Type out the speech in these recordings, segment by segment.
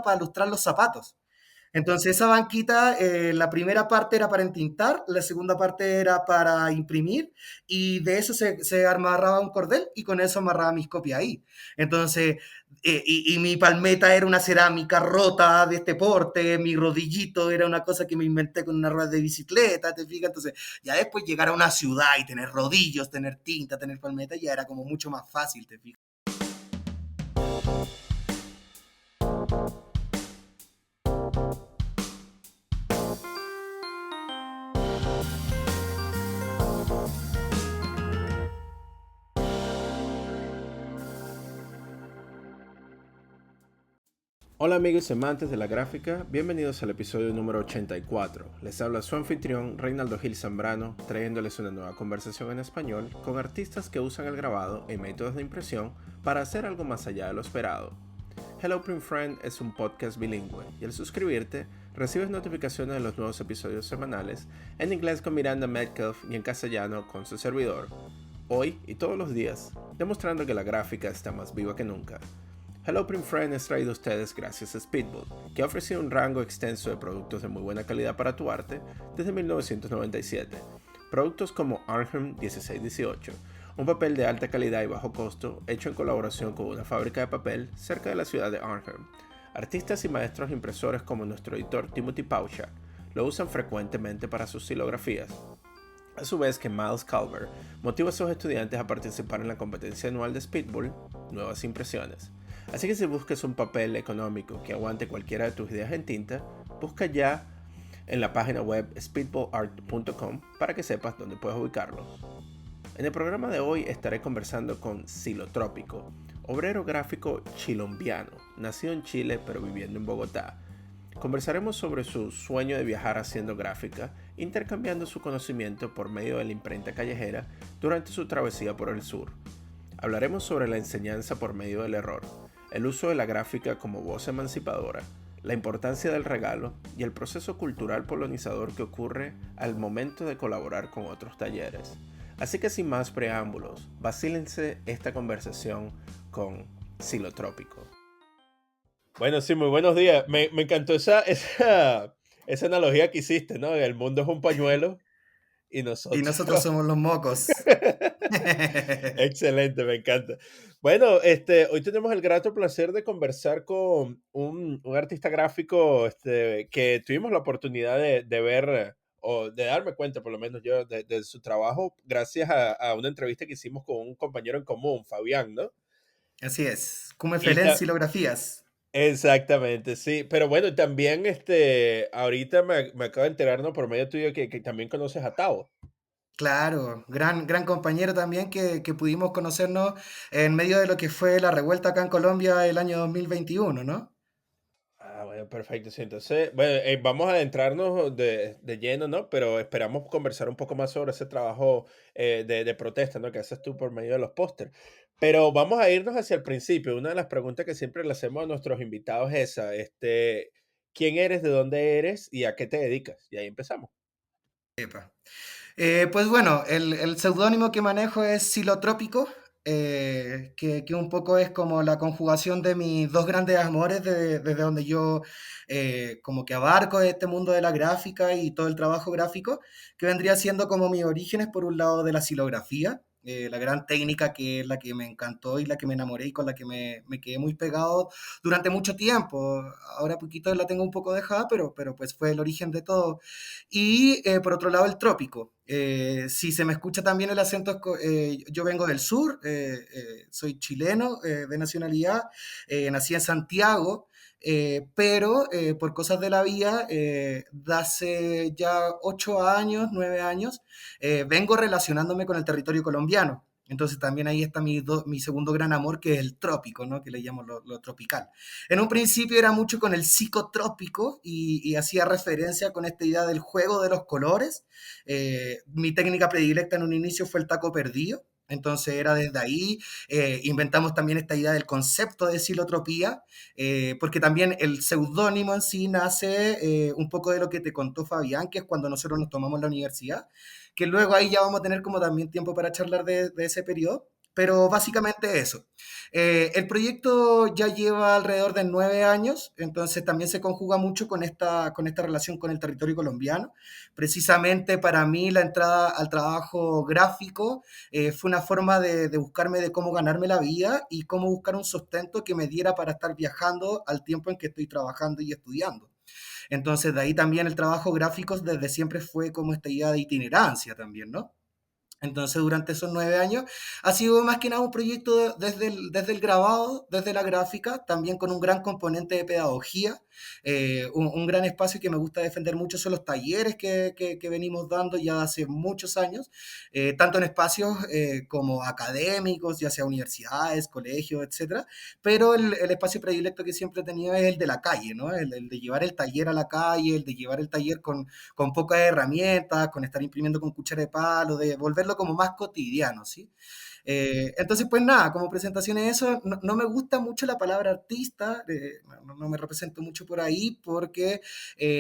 para lustrar los zapatos. Entonces esa banquita, la primera parte era para entintar, la segunda parte era para imprimir y de eso se amarraba un cordel y con eso amarraba mis copias ahí. Entonces, y mi palmeta era una cerámica rota de este porte, mi rodillito era una cosa que me inventé con una rueda de bicicleta, ¿te fijas? Entonces, ya después llegar a una ciudad y tener rodillos, tener tinta, tener palmeta, ya era como mucho más fácil, ¿te fijas? Hola amigos y amantes de la gráfica, bienvenidos al episodio número 84. Les habla su anfitrión Reinaldo Gil Zambrano, trayéndoles una nueva conversación en español con artistas que usan el grabado y métodos de impresión para hacer algo más allá de lo esperado. Hello Print Friend es un podcast bilingüe y al suscribirte recibes notificaciones de los nuevos episodios semanales en inglés con Miranda Metcalf y en castellano con su servidor. Hoy y todos los días, demostrando que la gráfica está más viva que nunca. Hello Print Friend es traído a ustedes gracias a Speedboat, que ha ofrecido un rango extenso de productos de muy buena calidad para tu arte desde 1997. Productos como Arnhem 1618, un papel de alta calidad y bajo costo hecho en colaboración con una fábrica de papel cerca de la ciudad de Arnhem. Artistas y maestros impresores como nuestro editor Timothy Pauchak lo usan frecuentemente para sus silografías. A su vez que Miles Calver motiva a sus estudiantes a participar en la competencia anual de Speedball, Nuevas Impresiones. Así que si buscas un papel económico que aguante cualquiera de tus ideas en tinta, busca ya en la página web speedballart.com para que sepas dónde puedes ubicarlo. En el programa de hoy estaré conversando con Silotrópico, obrero gráfico chilombiano, nacido en Chile pero viviendo en Bogotá. Conversaremos sobre su sueño de viajar haciendo gráfica, intercambiando su conocimiento por medio de la imprenta callejera durante su travesía por el sur. Hablaremos sobre la enseñanza por medio del error, el uso de la gráfica como voz emancipadora, la importancia del regalo y el proceso cultural polonizador que ocurre al momento de colaborar con otros talleres. Así que sin más preámbulos, vacílense esta conversación con Silotrópico. Bueno, sí, muy buenos días. Me encantó esa analogía que hiciste, ¿no? El mundo es un pañuelo y Y nosotros... nosotros somos los mocos. Excelente, me encanta. Bueno, hoy tenemos el grato placer de conversar con un artista gráfico que tuvimos la oportunidad de ver, o de darme cuenta, por lo menos yo, de su trabajo, gracias a una entrevista que hicimos con un compañero en común, Fabián, ¿no? Así es. Cum Y Felen Silografías. exactamente, sí. Pero bueno, también ahorita me acabo de enterar, ¿no? Por medio tuyo que también conoces a Tao. Claro, gran compañero también que pudimos conocernos en medio de lo que fue la revuelta acá en Colombia el año 2021, ¿no? Ah, bueno, perfecto. Sí, entonces, bueno, vamos a adentrarnos de lleno, ¿no? Pero esperamos conversar un poco más sobre ese trabajo de protesta, ¿no? Que haces tú por medio de los pósters. Pero vamos a irnos hacia el principio. Una de las preguntas que siempre le hacemos a nuestros invitados es esa, ¿quién eres, de dónde eres y a qué te dedicas? Y ahí empezamos. Epa. Pues bueno, el seudónimo que manejo es Silotrópico, que un poco es como la conjugación de mis dos grandes amores desde donde yo como que abarco este mundo de la gráfica y todo el trabajo gráfico, que vendría siendo como mis orígenes por un lado de la silografía, la gran técnica que es la que me encantó y la que me enamoré y con la que me quedé muy pegado durante mucho tiempo. Ahora poquito la tengo un poco dejada, pero pues fue el origen de todo. Y por otro lado, el trópico. Si se me escucha también el acento, yo vengo del sur, soy chileno de nacionalidad, nací en Santiago, pero por cosas de la vida, de hace ya 8 años, 9 años, vengo relacionándome con el territorio colombiano. Entonces también ahí está mi segundo gran amor, que es el trópico, ¿no? Que le llamo lo tropical. En un principio era mucho con el psicotrópico y hacía referencia con esta idea del juego de los colores. Mi técnica predilecta en un inicio fue el taco perdido. Entonces era desde ahí, inventamos también esta idea del concepto de silotropía, porque también el seudónimo en sí nace un poco de lo que te contó Fabián, que es cuando nosotros nos tomamos la universidad, que luego ahí ya vamos a tener como también tiempo para charlar de ese periodo, pero básicamente eso. El proyecto ya lleva alrededor de 9 años, entonces también se conjuga mucho con esta relación con el territorio colombiano. Precisamente para mí la entrada al trabajo gráfico fue una forma de buscarme de cómo ganarme la vida y cómo buscar un sustento que me diera para estar viajando al tiempo en que estoy trabajando y estudiando. Entonces, de ahí también el trabajo gráfico desde siempre fue como esta idea de itinerancia también, ¿no? Entonces, durante esos 9 años ha sido más que nada un proyecto desde el grabado, desde la gráfica, también con un gran componente de pedagogía. Un gran espacio que me gusta defender mucho son los talleres que venimos dando ya hace muchos años, tanto en espacios como académicos, ya sea universidades, colegios, etcétera. Pero el espacio predilecto que siempre he tenido es el de la calle, ¿no? El de llevar el taller a la calle, el de llevar el taller con pocas herramientas, con estar imprimiendo con cuchara de palo, de volverlo como más cotidiano, ¿sí? Entonces, pues nada, como presentación es eso, no me gusta mucho la palabra artista, no me represento mucho por ahí, porque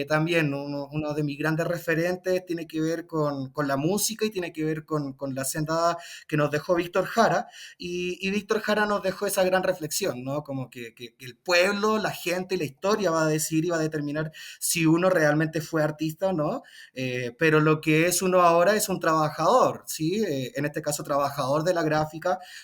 también uno de mis grandes referentes tiene que ver con la música y tiene que ver con la senda que nos dejó Víctor Jara, y Víctor Jara nos dejó esa gran reflexión, ¿no? Como que el pueblo, la gente y la historia va a decir y va a determinar si uno realmente fue artista o no, pero lo que es uno ahora es un trabajador, ¿sí? En este caso, trabajador de la gráfica,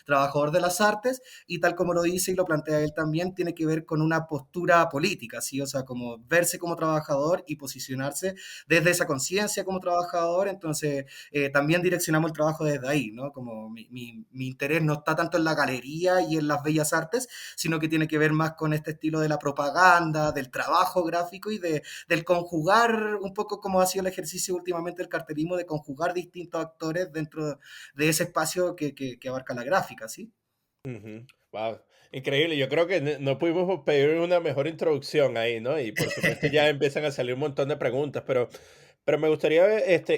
trabajador de las artes, y tal como lo dice y lo plantea él también, tiene que ver con una postura política, ¿sí? O sea, como verse como trabajador y posicionarse desde esa conciencia como trabajador, entonces también direccionamos el trabajo desde ahí, ¿no? Como mi interés no está tanto en la galería y en las bellas artes, sino que tiene que ver más con este estilo de la propaganda, del trabajo gráfico y del conjugar un poco como ha sido el ejercicio últimamente del cartelismo, de conjugar distintos actores dentro de ese espacio que abarca la gráfica, ¿sí? Ujú. Wow, increíble. Yo creo que no pudimos pedir una mejor introducción ahí, ¿no? Y por supuesto ya empiezan a salir un montón de preguntas, pero me gustaría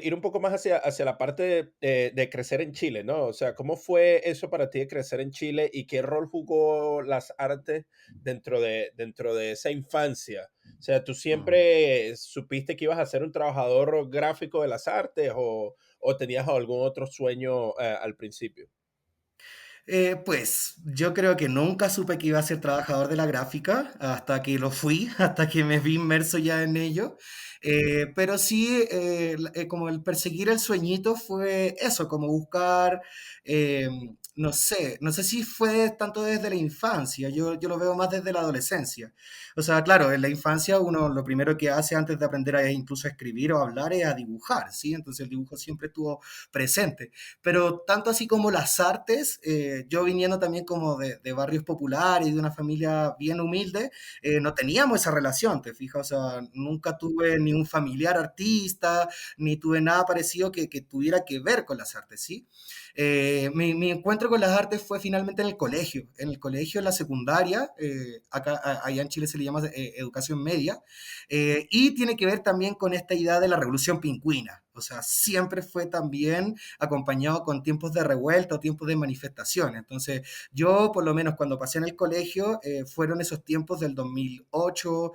ir un poco más hacia la parte de crecer en Chile, ¿no? O sea, ¿cómo fue eso para ti de crecer en Chile y qué rol jugó las artes dentro de esa infancia? O sea, ¿tú Mm. siempre supiste que ibas a ser un trabajador gráfico de las artes o tenías algún otro sueño al principio? Pues yo creo que nunca supe que iba a ser trabajador de la gráfica hasta que lo fui, hasta que me vi inmerso ya en ello. Pero sí, como el perseguir el sueñito fue eso, como buscar, eh, no sé si fue tanto desde la infancia, yo lo veo más desde la adolescencia. O sea, claro, en la infancia uno lo primero que hace antes de aprender a incluso a escribir o hablar es a dibujar, ¿sí? Entonces el dibujo siempre estuvo presente, pero tanto así como las artes, yo viniendo también como de barrios populares y de una familia bien humilde, no teníamos esa relación, te fijas, o sea, nunca tuve ni un familiar artista, ni tuve nada parecido que tuviera que ver con las artes, ¿sí? Mi encuentro con las artes fue finalmente en el colegio, en la secundaria, allá en Chile se le llama educación media, y tiene que ver también con esta idea de la revolución pingüina, o sea, siempre fue también acompañado con tiempos de revuelta o tiempos de manifestación. Entonces, yo por lo menos cuando pasé en el colegio, fueron esos tiempos del 2008,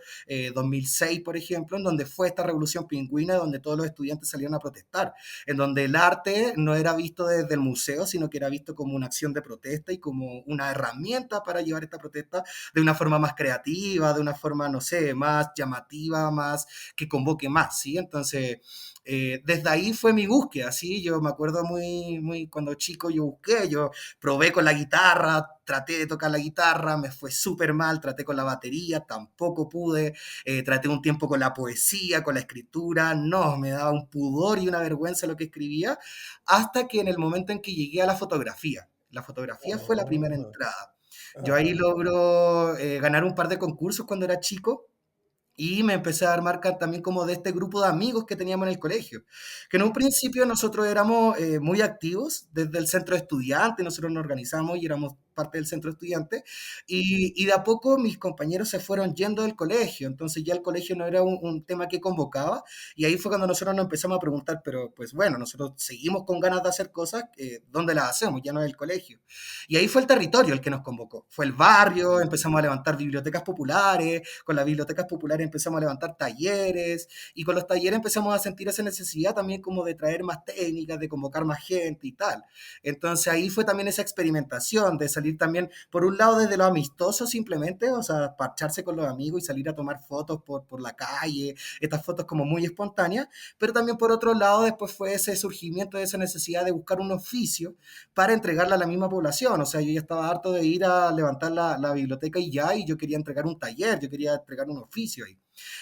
2006, por ejemplo, en donde fue esta revolución pingüina, donde todos los estudiantes salieron a protestar, en donde el arte no era visto desde el museo, sino que era visto como una acción de protesta y como una herramienta para llevar esta protesta de una forma más creativa, de una forma, no sé, más llamativa, más que convoque más, ¿sí? Entonces, desde ahí fue mi búsqueda, ¿sí? Yo me acuerdo muy cuando chico yo busqué, yo probé con la guitarra, traté de tocar la guitarra, me fue súper mal, traté con la batería, tampoco pude, traté un tiempo con la poesía, con la escritura, no, me daba un pudor y una vergüenza lo que escribía, hasta que en el momento en que llegué a la fotografía fue la primera Oh, entrada. Yo ahí ajá. logro ganar un par de concursos cuando era chico, y me empecé a armar también como de este grupo de amigos que teníamos en el colegio, que en un principio nosotros éramos muy activos desde el centro de estudiantes, nosotros nos organizamos y éramos parte del centro estudiante, y de a poco mis compañeros se fueron yendo del colegio, entonces ya el colegio no era un tema que convocaba, y ahí fue cuando nosotros nos empezamos a preguntar, pero pues bueno, nosotros seguimos con ganas de hacer cosas, ¿dónde las hacemos? Ya no es el colegio. Y ahí fue el territorio el que nos convocó, fue el barrio, empezamos a levantar bibliotecas populares, con las bibliotecas populares empezamos a levantar talleres, y con los talleres empezamos a sentir esa necesidad también como de traer más técnicas, de convocar más gente y tal. Entonces ahí fue también esa experimentación de salir también, por un lado desde lo amistoso simplemente, o sea, parcharse con los amigos y salir a tomar fotos por la calle, estas fotos como muy espontáneas, pero también por otro lado después fue ese surgimiento de esa necesidad de buscar un oficio para entregarla a la misma población, o sea, yo ya estaba harto de ir a levantar la biblioteca y ya, y yo quería entregar un taller, yo quería entregar un oficio ahí.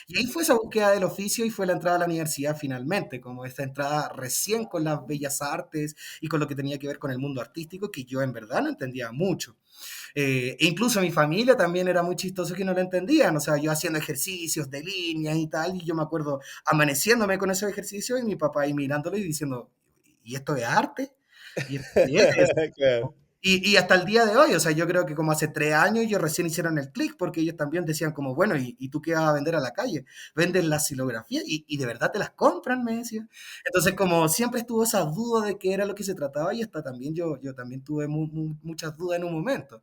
Y ahí fue esa búsqueda del oficio y fue la entrada a la universidad finalmente, como esta entrada recién con las bellas artes y con lo que tenía que ver con el mundo artístico, que yo en verdad no entendía mucho. E incluso mi familia también era muy chistoso que no lo entendían, o sea, yo haciendo ejercicios de líneas y tal, y yo me acuerdo amaneciéndome con esos ejercicios y mi papá ahí mirándolo y diciendo, ¿y esto es arte? ¿Y esto qué es? Claro, Y hasta el día de hoy, o sea, yo creo que como hace 3 años ellos recién hicieron el clic porque ellos también decían como, bueno, ¿y tú qué vas a vender a la calle? Venden las silografías y de verdad te las compran, me decía. Entonces, como siempre estuvo esa duda de qué era lo que se trataba y hasta también yo también tuve muchas dudas en un momento.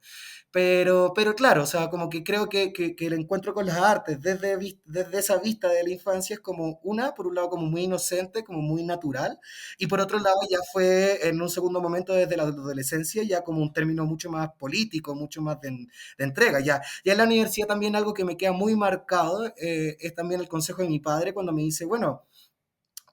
Pero claro, o sea, como que creo que el encuentro con las artes desde esa vista de la infancia es como una, por un lado como muy inocente, como muy natural, y por otro lado ya fue en un segundo momento desde la adolescencia ya como un término mucho más político, mucho más de entrega. Ya en la universidad también algo que me queda muy marcado es también el consejo de mi padre cuando me dice, bueno,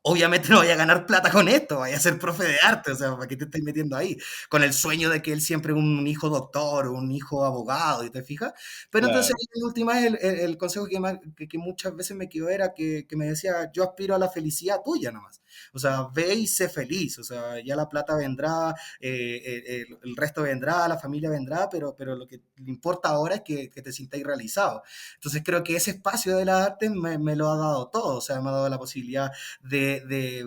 obviamente no vaya a ganar plata con esto, vaya a ser profe de arte, o sea, ¿para qué te estás metiendo ahí? Con el sueño de que él siempre un hijo doctor, un hijo abogado, ¿y te fijas? Pero entonces, claro. en última, el consejo que muchas veces me quedó era que me decía, yo aspiro a la felicidad tuya nomás. O sea, ve y sé feliz, o sea, ya la plata vendrá, el resto vendrá, la familia vendrá, pero lo que le importa ahora es que te sintáis realizado. Entonces creo que ese espacio de la arte me lo ha dado todo, o sea, me ha dado la posibilidad de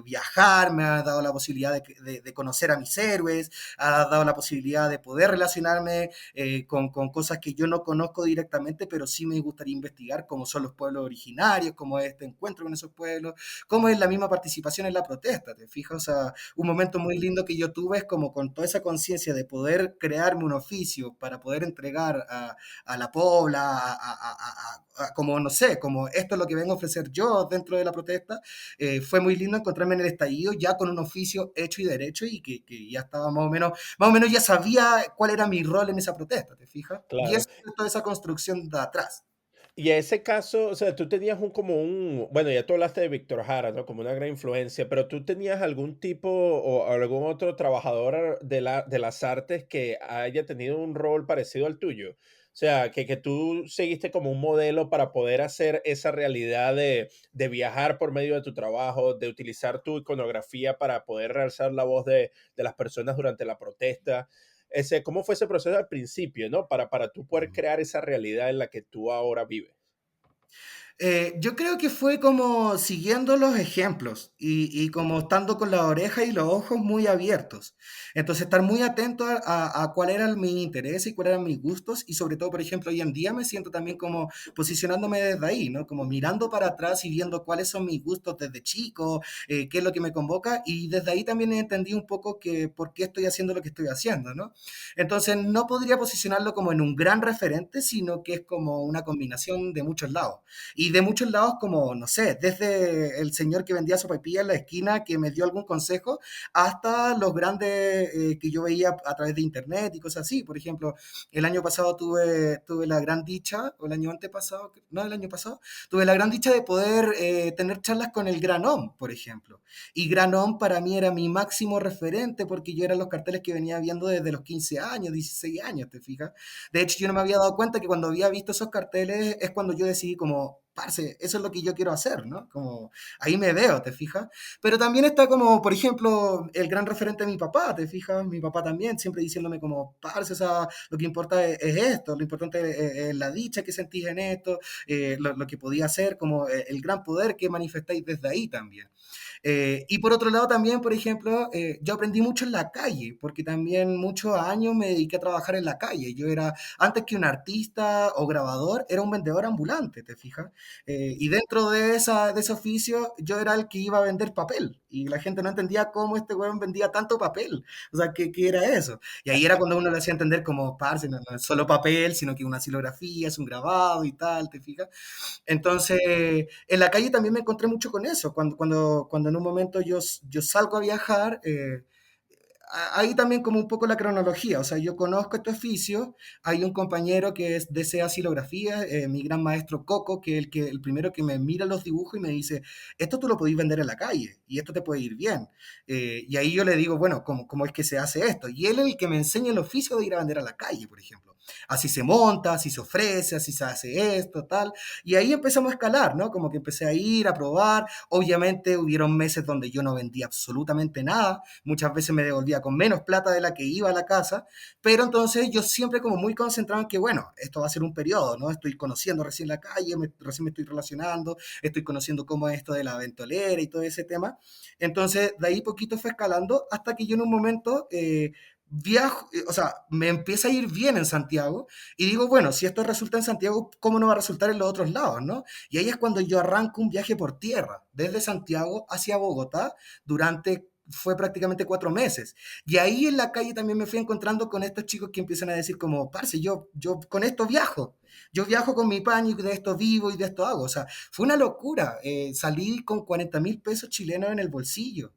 viajar, me ha dado la posibilidad de conocer a mis héroes, ha dado la posibilidad de poder relacionarme con cosas que yo no conozco directamente, pero sí me gustaría investigar, como son los pueblos originarios, cómo es este encuentro con esos pueblos, cómo es la misma participación en la protesta, ¿te fijas? O sea, un momento muy lindo que yo tuve es como con toda esa conciencia de poder crearme un oficio para poder entregar a la pobla, como no sé, como esto es lo que vengo a ofrecer yo dentro de la protesta, fue muy lindo encontrarme en el estallido ya con un oficio hecho y derecho y que ya estaba más o menos ya sabía cuál era mi rol en esa protesta, ¿te fijas? Y Claro. eso es toda esa construcción de atrás. Y a ese caso, o sea, tú tenías bueno, ya tú hablaste de Víctor Jara, ¿no? Como una gran influencia, pero tú tenías algún tipo o algún otro trabajador de las artes que haya tenido un rol parecido al tuyo. O sea, que tú seguiste como un modelo para poder hacer esa realidad de viajar por medio de tu trabajo, de utilizar tu iconografía para poder realzar la voz de las personas durante la protesta. ¿Cómo fue ese proceso al principio, no? Para tú poder crear esa realidad en la que tú ahora vives. Yo creo que fue como siguiendo los ejemplos y como estando con la oreja y los ojos muy abiertos. Entonces, estar muy atento a cuál eran mis intereses y cuáles eran mis gustos y sobre todo, por ejemplo, hoy en día me siento también como posicionándome desde ahí, ¿no? Como mirando para atrás y viendo cuáles son mis gustos desde chico, qué es lo que me convoca y desde ahí también entendí un poco que por qué estoy haciendo lo que estoy haciendo, ¿no? Entonces, no podría posicionarlo como en un gran referente, sino que es como una combinación de muchos lados y de muchos lados como, no sé, desde el señor que vendía sopaipilla en la esquina que me dio algún consejo, hasta los grandes que yo veía a través de internet y cosas así. Por ejemplo, el año pasado tuve la gran dicha, o el año antepasado, no, el año pasado, tuve la gran dicha de poder tener charlas con el Gran Om, por ejemplo. Y Gran Om para mí era mi máximo referente porque yo eran los carteles que venía viendo desde los 15 años, 16 años, ¿te fijas? De hecho, yo no me había dado cuenta que cuando había visto esos carteles es cuando yo decidí como parce, eso es lo que yo quiero hacer, ¿no? Como ahí me veo, ¿te fijas? Pero también está como, por ejemplo, el gran referente de mi papá, ¿te fijas? Mi papá también, siempre diciéndome como, parce, o sea, lo que importa es esto, lo importante es la dicha que sentís en esto, lo que podía hacer, como el gran poder que manifestáis desde ahí también. Y por otro lado también, por ejemplo, yo aprendí mucho en la calle, porque también muchos años me dediqué a trabajar en la calle. Yo era, antes que un artista o grabador, era un vendedor ambulante, ¿te fijas? Y dentro de ese oficio, yo era el que iba a vender papel. Y la gente no entendía cómo este weón vendía tanto papel. O sea, ¿qué era eso? Y ahí era cuando uno le hacía entender como, parce, no es solo papel, sino que una silografía, es un grabado y tal, ¿te fijas? Entonces, en la calle también me encontré mucho con eso. Cuando en un momento yo salgo a viajar, ahí también como un poco la cronología, o sea, yo conozco este oficio, hay un compañero que es desea silografía, mi gran maestro Coco, el primero que me mira los dibujos y me dice, esto tú lo podés vender en la calle y esto te puede ir bien. Y ahí yo le digo, bueno, ¿cómo es que se hace esto? Y él es el que me enseña el oficio de ir a vender a la calle, por ejemplo. Así se monta, así se ofrece, así se hace esto, tal. Y ahí empezamos a escalar, ¿no? Como que empecé a ir, a probar. Obviamente hubieron meses donde yo no vendía absolutamente nada, muchas veces me devolvía con menos plata de la que iba a la casa, pero entonces yo siempre como muy concentrado en que, bueno, esto va a ser un periodo, ¿no? Estoy conociendo recién la calle, recién me estoy relacionando, estoy conociendo cómo es esto de la ventolera y todo ese tema. Entonces, de ahí poquito fue escalando hasta que yo en un momento viajo, o sea, me empieza a ir bien en Santiago y digo, bueno, si esto resulta en Santiago, ¿cómo no va a resultar en los otros lados, no? Y ahí es cuando yo arranco un viaje por tierra, desde Santiago hacia Bogotá, fue prácticamente 4 meses. Y ahí en la calle también me fui encontrando con estos chicos que empiezan a decir como, parce, yo con esto viajo. Yo viajo con mi pan y de esto vivo y de esto hago. O sea, fue una locura. Salí con 40.000 pesos chilenos en el bolsillo.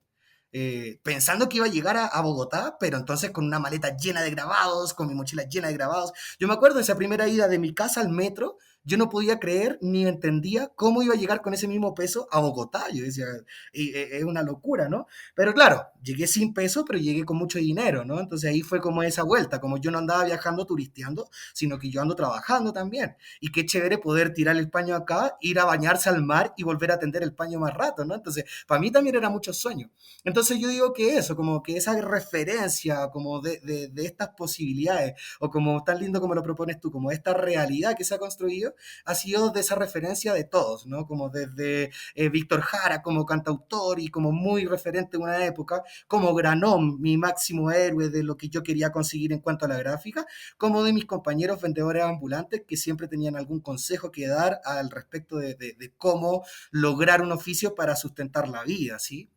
Pensando que iba a llegar a Bogotá, pero entonces con una maleta llena de grabados, con mi mochila llena de grabados. Yo me acuerdo de esa primera ida de mi casa al metro, yo no podía creer ni entendía cómo iba a llegar con ese mismo peso a Bogotá. Yo decía, es una locura, ¿no? Pero claro, llegué sin peso, pero llegué con mucho dinero, ¿no? Entonces ahí fue como esa vuelta, como yo no andaba viajando turisteando, sino que yo ando trabajando también. Y qué chévere poder tirar el paño acá, ir a bañarse al mar y volver a tender el paño más rato, ¿no? Entonces, para mí también era mucho sueño. Entonces yo digo que eso, como que esa referencia como de estas posibilidades, o como tan lindo como lo propones tú, como esta realidad que se ha construido, ha sido de esa referencia de todos, ¿no? Como desde Víctor Jara como cantautor y como muy referente de una época, como Granón, mi máximo héroe de lo que yo quería conseguir en cuanto a la gráfica, como de mis compañeros vendedores ambulantes que siempre tenían algún consejo que dar al respecto de cómo lograr un oficio para sustentar la vida, ¿sí?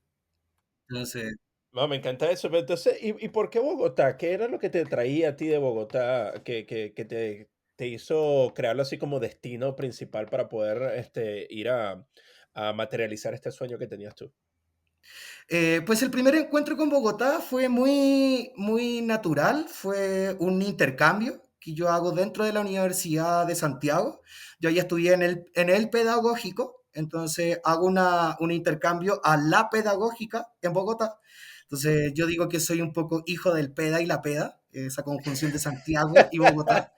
Entonces, No, me encanta eso, pero entonces, ¿y por qué Bogotá? ¿Qué era lo que te traía a ti de Bogotá que te hizo crearlo así como destino principal para poder ir a materializar este sueño que tenías tú? pues el primer encuentro con Bogotá fue muy natural, fue un intercambio que yo hago dentro de la Universidad de Santiago. Yo ya estudié en el pedagógico, entonces hago un intercambio a la pedagógica en Bogotá. Entonces yo digo que soy un poco hijo del peda y la peda, esa conjunción de Santiago y Bogotá.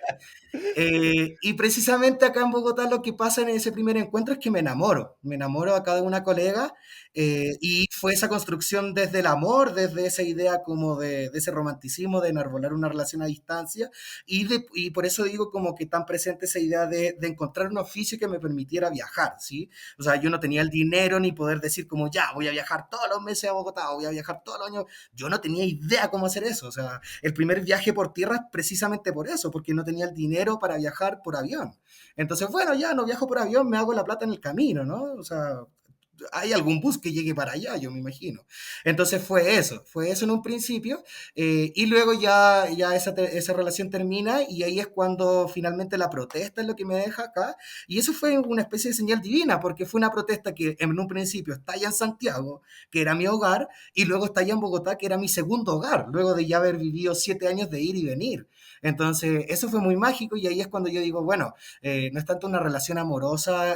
Y precisamente acá en Bogotá lo que pasa en ese primer encuentro es que me enamoro acá de una colega y fue esa construcción desde el amor, desde esa idea como de ese romanticismo, de enarbolar una relación a distancia y por eso digo como que tan presente esa idea de encontrar un oficio que me permitiera viajar, ¿sí? O sea, yo no tenía el dinero ni poder decir como ya, voy a viajar todos los meses a Bogotá, voy a viajar todos los años, yo no tenía idea cómo hacer eso, o sea, el primer viaje por tierra es precisamente por eso, porque no tenía el dinero para viajar por avión. Entonces, bueno, ya no viajo por avión, me hago la plata en el camino, ¿no? O sea, hay algún bus que llegue para allá, yo me imagino. Entonces fue eso en un principio, y luego ya esa relación termina y ahí es cuando finalmente la protesta es lo que me deja acá, y eso fue una especie de señal divina, porque fue una protesta que en un principio estalla en Santiago, que era mi hogar, y luego estalla en Bogotá, que era mi segundo hogar, luego de ya haber vivido 7 años de ir y venir. Entonces, eso fue muy mágico y ahí es cuando yo digo, bueno, no es tanto una relación amorosa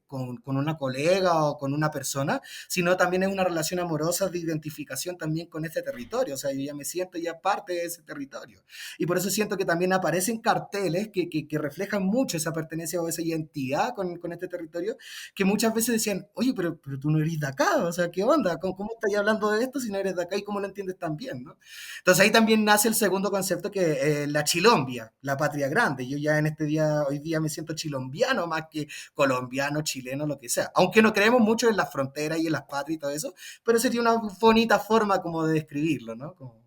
con una colega o con una una persona, sino también es una relación amorosa de identificación también con este territorio. O sea, yo ya me siento ya parte de ese territorio. Y por eso siento que también aparecen carteles que reflejan mucho esa pertenencia o esa identidad con este territorio, que muchas veces decían, oye, pero tú no eres de acá, o sea, ¿qué onda? ¿Cómo estás hablando de esto si no eres de acá y cómo lo entiendes tan bien, ¿no? Entonces ahí también nace el segundo concepto que la chilombia, la patria grande. Yo ya en este día, hoy día me siento chilombiano más que colombiano, chileno, lo que sea. Aunque no creemos mucho en las fronteras y en las patrias y todo eso, pero sería una bonita forma como de describirlo, ¿no? Como...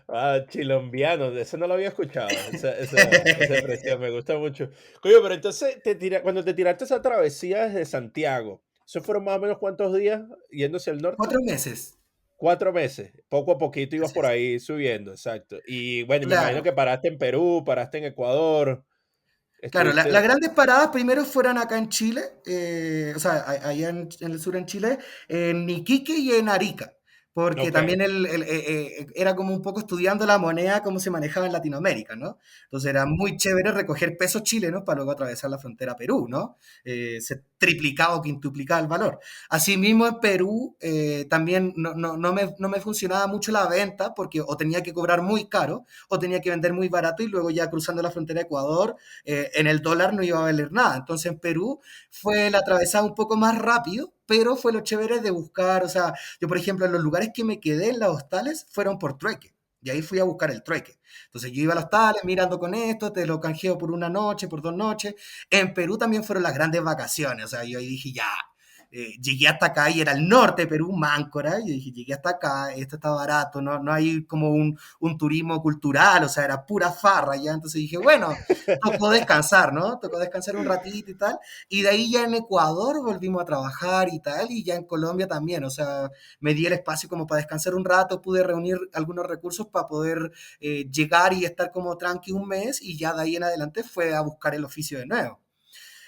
Ah, chilombiano, de eso no lo había escuchado, esa expresión me gusta mucho. Coño, pero entonces, cuando te tiraste esa travesía desde Santiago, ¿eso fueron más o menos cuántos días yendo hacia el norte? 4 meses. 4 meses, poco a poquito ibas Así por es. ahí subiendo, exacto. Y bueno, me imagino Claro. que paraste en Perú, paraste en Ecuador, Claro, las estuviste... grandes paradas primero fueron acá en Chile, o sea, allá en el sur en Chile, en Iquique y en Arica, porque Ok, también era como un poco estudiando la moneda, cómo se manejaba en Latinoamérica, ¿no? Entonces era muy chévere recoger pesos chilenos para luego atravesar la frontera a Perú, ¿no? Se triplicaba o quintuplicaba el valor. Asimismo, en Perú también no me funcionaba mucho la venta porque o tenía que cobrar muy caro o tenía que vender muy barato y luego ya cruzando la frontera a Ecuador en el dólar no iba a valer nada. Entonces en Perú fue la atravesada un poco más rápido, pero fue lo chévere de buscar, o sea, yo por ejemplo en los lugares que me quedé en las hostales fueron por trueque. Y ahí fui a buscar el trueque. Entonces yo iba a los hostales mirando con esto, te lo canjeo por una noche, por 2 noches. En Perú también fueron las grandes vacaciones. O sea, yo ahí dije, ya, llegué hasta acá y era el norte de Perú, Máncora. Y yo dije, llegué hasta acá, esto está barato, no hay como un turismo cultural, o sea, era pura farra ya. Entonces dije, bueno, tocó descansar, ¿no? Tocó descansar un ratito y tal. Y de ahí ya en Ecuador volvimos a trabajar y tal, y ya en Colombia también, o sea, me di el espacio como para descansar un rato, pude reunir algunos recursos para poder llegar y estar como tranqui un mes, y ya de ahí en adelante fue a buscar el oficio de nuevo.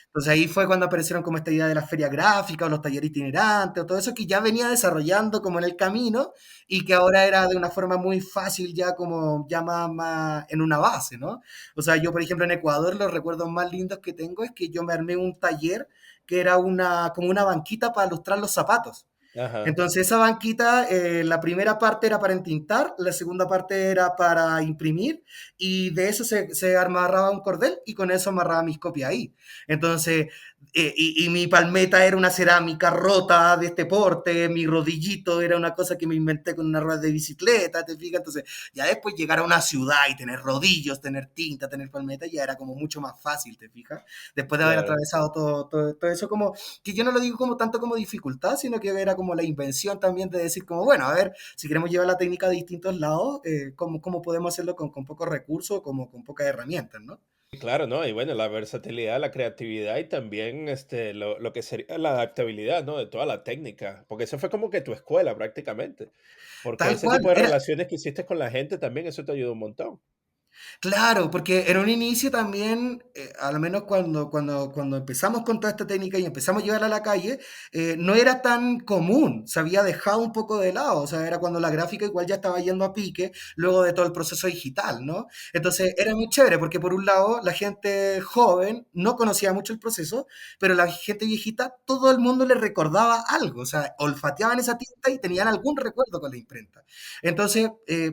Entonces ahí fue cuando aparecieron como esta idea de la feria gráfica o los talleres itinerantes o todo eso que ya venía desarrollando como en el camino y que ahora era de una forma muy fácil ya como ya más en una base, ¿no? O sea, yo por ejemplo en Ecuador los recuerdos más lindos que tengo es que yo me armé un taller que era como una banquita para ilustrar los zapatos. ajá. Entonces esa banquita, la primera parte era para entintar, la segunda parte era para imprimir y de eso se amarraba un cordel y con eso amarraba mis copias ahí. Entonces, y mi palmeta era una cerámica rota de este porte, mi rodillito era una cosa que me inventé con una rueda de bicicleta, ¿te fijas? Entonces, ya después llegar a una ciudad y tener rodillos, tener tinta, tener palmeta, ya era como mucho más fácil, ¿te fijas? Después de haber Claro. atravesado todo eso como que yo no lo digo como tanto como dificultad, sino que era como la invención también de decir como, bueno, a ver, si queremos llevar la técnica a distintos lados, ¿cómo podemos hacerlo con pocos recursos, como con pocas herramientas, ¿no? Claro, ¿no? Y bueno, la versatilidad, la creatividad y también lo que sería la adaptabilidad, ¿no? De toda la técnica, porque eso fue como que tu escuela prácticamente, porque Tal ese cual, tipo de era, relaciones que hiciste con la gente también, eso te ayudó un montón. claro, porque en un inicio también, al menos cuando empezamos con toda esta técnica y empezamos a llevarla a la calle, no era tan común, se había dejado un poco de lado, o sea, era cuando la gráfica igual ya estaba yendo a pique, luego de todo el proceso digital, ¿no? Entonces era muy chévere, porque por un lado la gente joven no conocía mucho el proceso, pero la gente viejita, todo el mundo le recordaba algo, o sea, olfateaban esa tinta y tenían algún recuerdo con la imprenta. Entonces,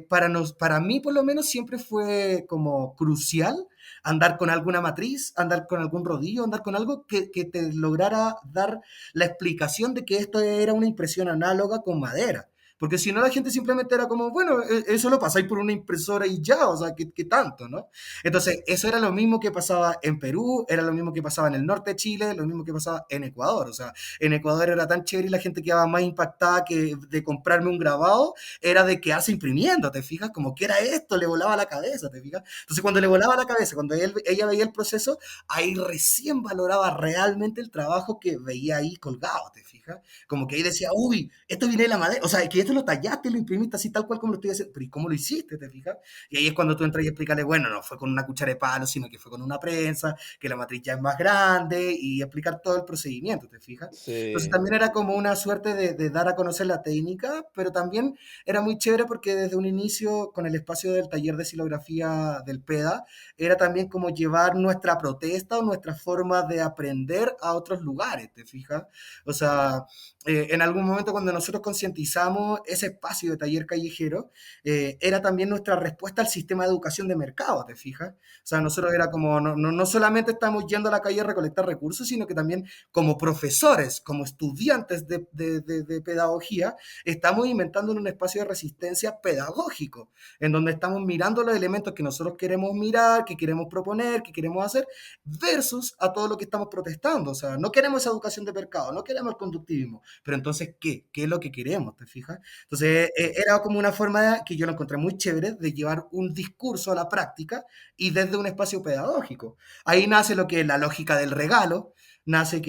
para mí por lo menos siempre fue como crucial andar con alguna matriz, andar con algún rodillo, andar con algo que te lograra dar la explicación de que esto era una impresión análoga con madera. Porque si no, la gente simplemente era como, bueno, eso lo pasáis por una impresora y ya, o sea, ¿qué tanto, no? Entonces, eso era lo mismo que pasaba en Perú, era lo mismo que pasaba en el norte de Chile, lo mismo que pasaba en Ecuador. O sea, en Ecuador era tan chévere y la gente quedaba más impactada que de comprarme un grabado era de quedarse imprimiendo, ¿te fijas? Como que era esto, le volaba la cabeza, ¿te fijas? Entonces cuando le volaba la cabeza, cuando ella veía el proceso, ahí recién valoraba realmente el trabajo que veía ahí colgado, ¿te fijas? Como que ahí decía, uy, esto viene de la madera, o sea, que esto lo tallaste y lo imprimiste así tal cual como lo estoy haciendo, pero ¿y cómo lo hiciste, te fijas? Y ahí es cuando tú entras y explicarle, bueno, no fue con una cuchara de palo, sino que fue con una prensa, que la matriz ya es más grande y explicar todo el procedimiento, ¿te fijas? Entonces Sí. también era como una suerte de dar a conocer la técnica, pero también era muy chévere porque desde un inicio, con el espacio del taller de silografía del PEDA, era también como llevar nuestra protesta o nuestra forma de aprender a otros lugares, ¿te fijas? O sea, en algún momento cuando nosotros concientizamos ese espacio de taller callejero, era también nuestra respuesta al sistema de educación de mercado, ¿te fijas? O sea, nosotros era como, no solamente estamos yendo a la calle a recolectar recursos, sino que también como profesores, como estudiantes de pedagogía, estamos inventando un espacio de resistencia pedagógico, en donde estamos mirando los elementos que nosotros queremos mirar, que queremos proponer, que queremos hacer, versus a todo lo que estamos protestando. O sea, no queremos esa educación de mercado, no queremos el conductivismo, pero entonces, ¿qué? ¿Qué es lo que queremos? ¿Te fijas? Entonces, era como una forma que yo lo encontré muy chévere de llevar un discurso a la práctica y desde un espacio pedagógico. Ahí nace lo que es la lógica del regalo, nace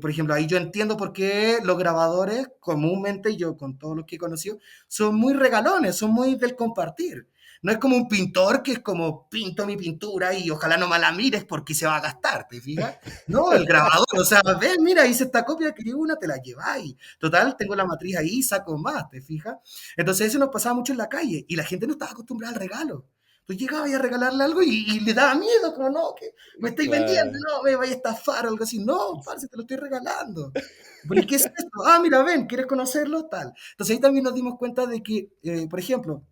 por ejemplo, ahí yo entiendo por qué los grabadores, comúnmente yo con todos los que he conocido, son muy regalones, son muy del compartir. No es como un pintor que es como pinto mi pintura y ojalá no me la mires porque se va a gastar, ¿te fijas? No, el grabador, o sea, ven, mira, hice esta copia, quería una, te la lleváis. Total, tengo la matriz ahí, saco más, ¿te fijas? Entonces eso nos pasaba mucho en la calle y la gente no estaba acostumbrada al regalo. Tú llegabas a regalarle algo y le daba miedo, como no, que me estáis vendiendo, Claro. no, me vaya a estafar o algo así. No, parce, te lo estoy regalando. ¿Pero y qué es esto? Ah, mira, ven, ¿quieres conocerlo? Tal. Entonces ahí también nos dimos cuenta de que, por ejemplo,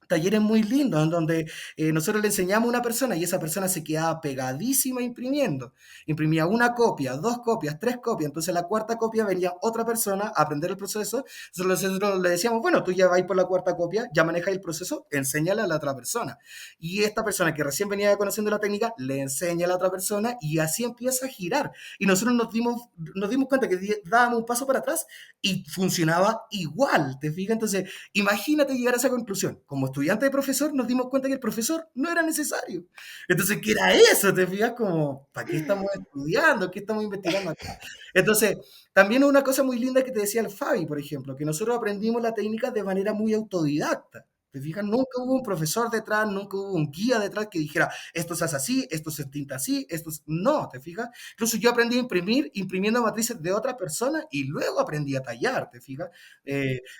talleres muy lindos en donde nosotros le enseñamos a una persona y esa persona se quedaba pegadísima imprimiendo. Imprimía una copia, dos copias, tres copias. Entonces la cuarta copia venía otra persona a aprender el proceso. Nosotros le decíamos, bueno, tú ya vais por la cuarta copia, ya manejas el proceso, enséñale a la otra persona. Y esta persona que recién venía conociendo la técnica, le enseña a la otra persona y así empieza a girar. Y nosotros nos dimos cuenta que dábamos un paso para atrás y funcionaba igual, ¿te fijas? Entonces, imagínate llegar a esa conclusión. Como estudiante de profesor, nos dimos cuenta que el profesor no era necesario. Entonces, ¿qué era eso? ¿Te fijas? Como, ¿para qué estamos estudiando? ¿Qué estamos investigando acá? Entonces, también una cosa muy linda que te decía el Fabi, por ejemplo, que nosotros aprendimos la técnica de manera muy autodidacta. ¿Te fijas? Nunca hubo un profesor detrás, nunca hubo un guía detrás que dijera, esto se hace así, esto se tinta así, esto es... No, ¿te fijas? Incluso yo aprendí a imprimir imprimiendo matrices de otra persona y luego aprendí a tallar, ¿te fijas?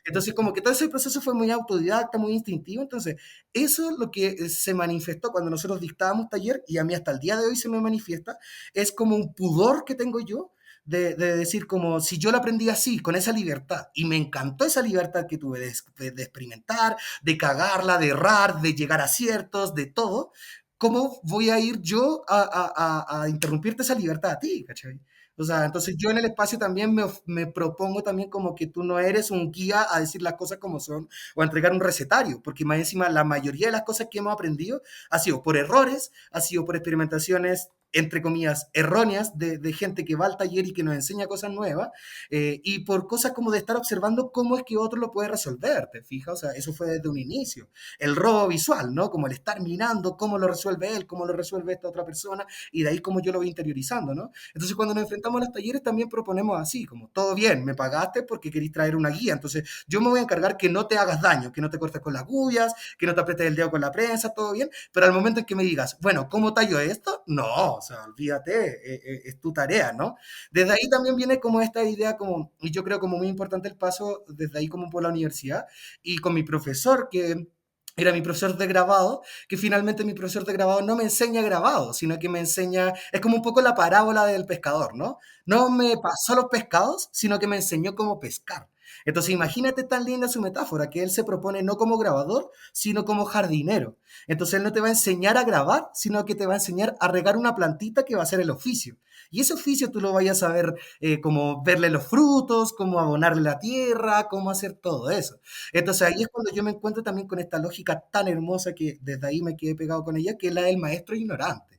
Entonces, como que todo ese proceso fue muy autodidacta, muy instintivo. Entonces, eso es lo que se manifestó cuando nosotros dictábamos taller y a mí hasta el día de hoy se me manifiesta, es como un pudor que tengo yo de decir como si yo lo aprendí así, con esa libertad, y me encantó esa libertad que tuve de experimentar, de cagarla, de errar, de llegar a aciertos, de todo, ¿cómo voy a ir yo a interrumpirte esa libertad a ti? ¿Cachai? O sea, entonces yo en el espacio también me propongo también como que tú no eres un guía a decir las cosas como son o a entregar un recetario, porque más encima la mayoría de las cosas que hemos aprendido ha sido por errores, ha sido por experimentaciones entre comillas, erróneas de gente que va al taller y que nos enseña cosas nuevas, y por cosas como de estar observando cómo es que otro lo puede resolver, ¿te fijas? O sea, eso fue desde un inicio. El robo visual, ¿no? Como el estar mirando cómo lo resuelve él, cómo lo resuelve esta otra persona, y de ahí cómo yo lo voy interiorizando, ¿no? Entonces, cuando nos enfrentamos a los talleres, también proponemos así, como, todo bien, me pagaste porque queréis traer una guía, entonces yo me voy a encargar que no te hagas daño, que no te cortes con las gullas, que no te apretes el dedo con la prensa, todo bien, pero al momento en que me digas, bueno, ¿cómo tallo esto? No, o sea, olvídate, es tu tarea, ¿no? Desde ahí también viene como esta idea, como, y yo creo como muy importante el paso desde ahí como por la universidad y con mi profesor que era mi profesor de grabado, que finalmente mi profesor de grabado no me enseña grabado, sino que me enseña, es como un poco la parábola del pescador, ¿no? No me pasó los pescados, sino que me enseñó cómo pescar. Entonces imagínate tan linda su metáfora, que él se propone no como grabador, sino como jardinero. Entonces él no te va a enseñar a grabar, sino que te va a enseñar a regar una plantita que va a ser el oficio. Y ese oficio tú lo vayas a ver cómo verle los frutos, cómo abonarle la tierra, cómo hacer todo eso. Entonces ahí es cuando yo me encuentro también con esta lógica tan hermosa que desde ahí me quedé pegado con ella, que es la del maestro ignorante.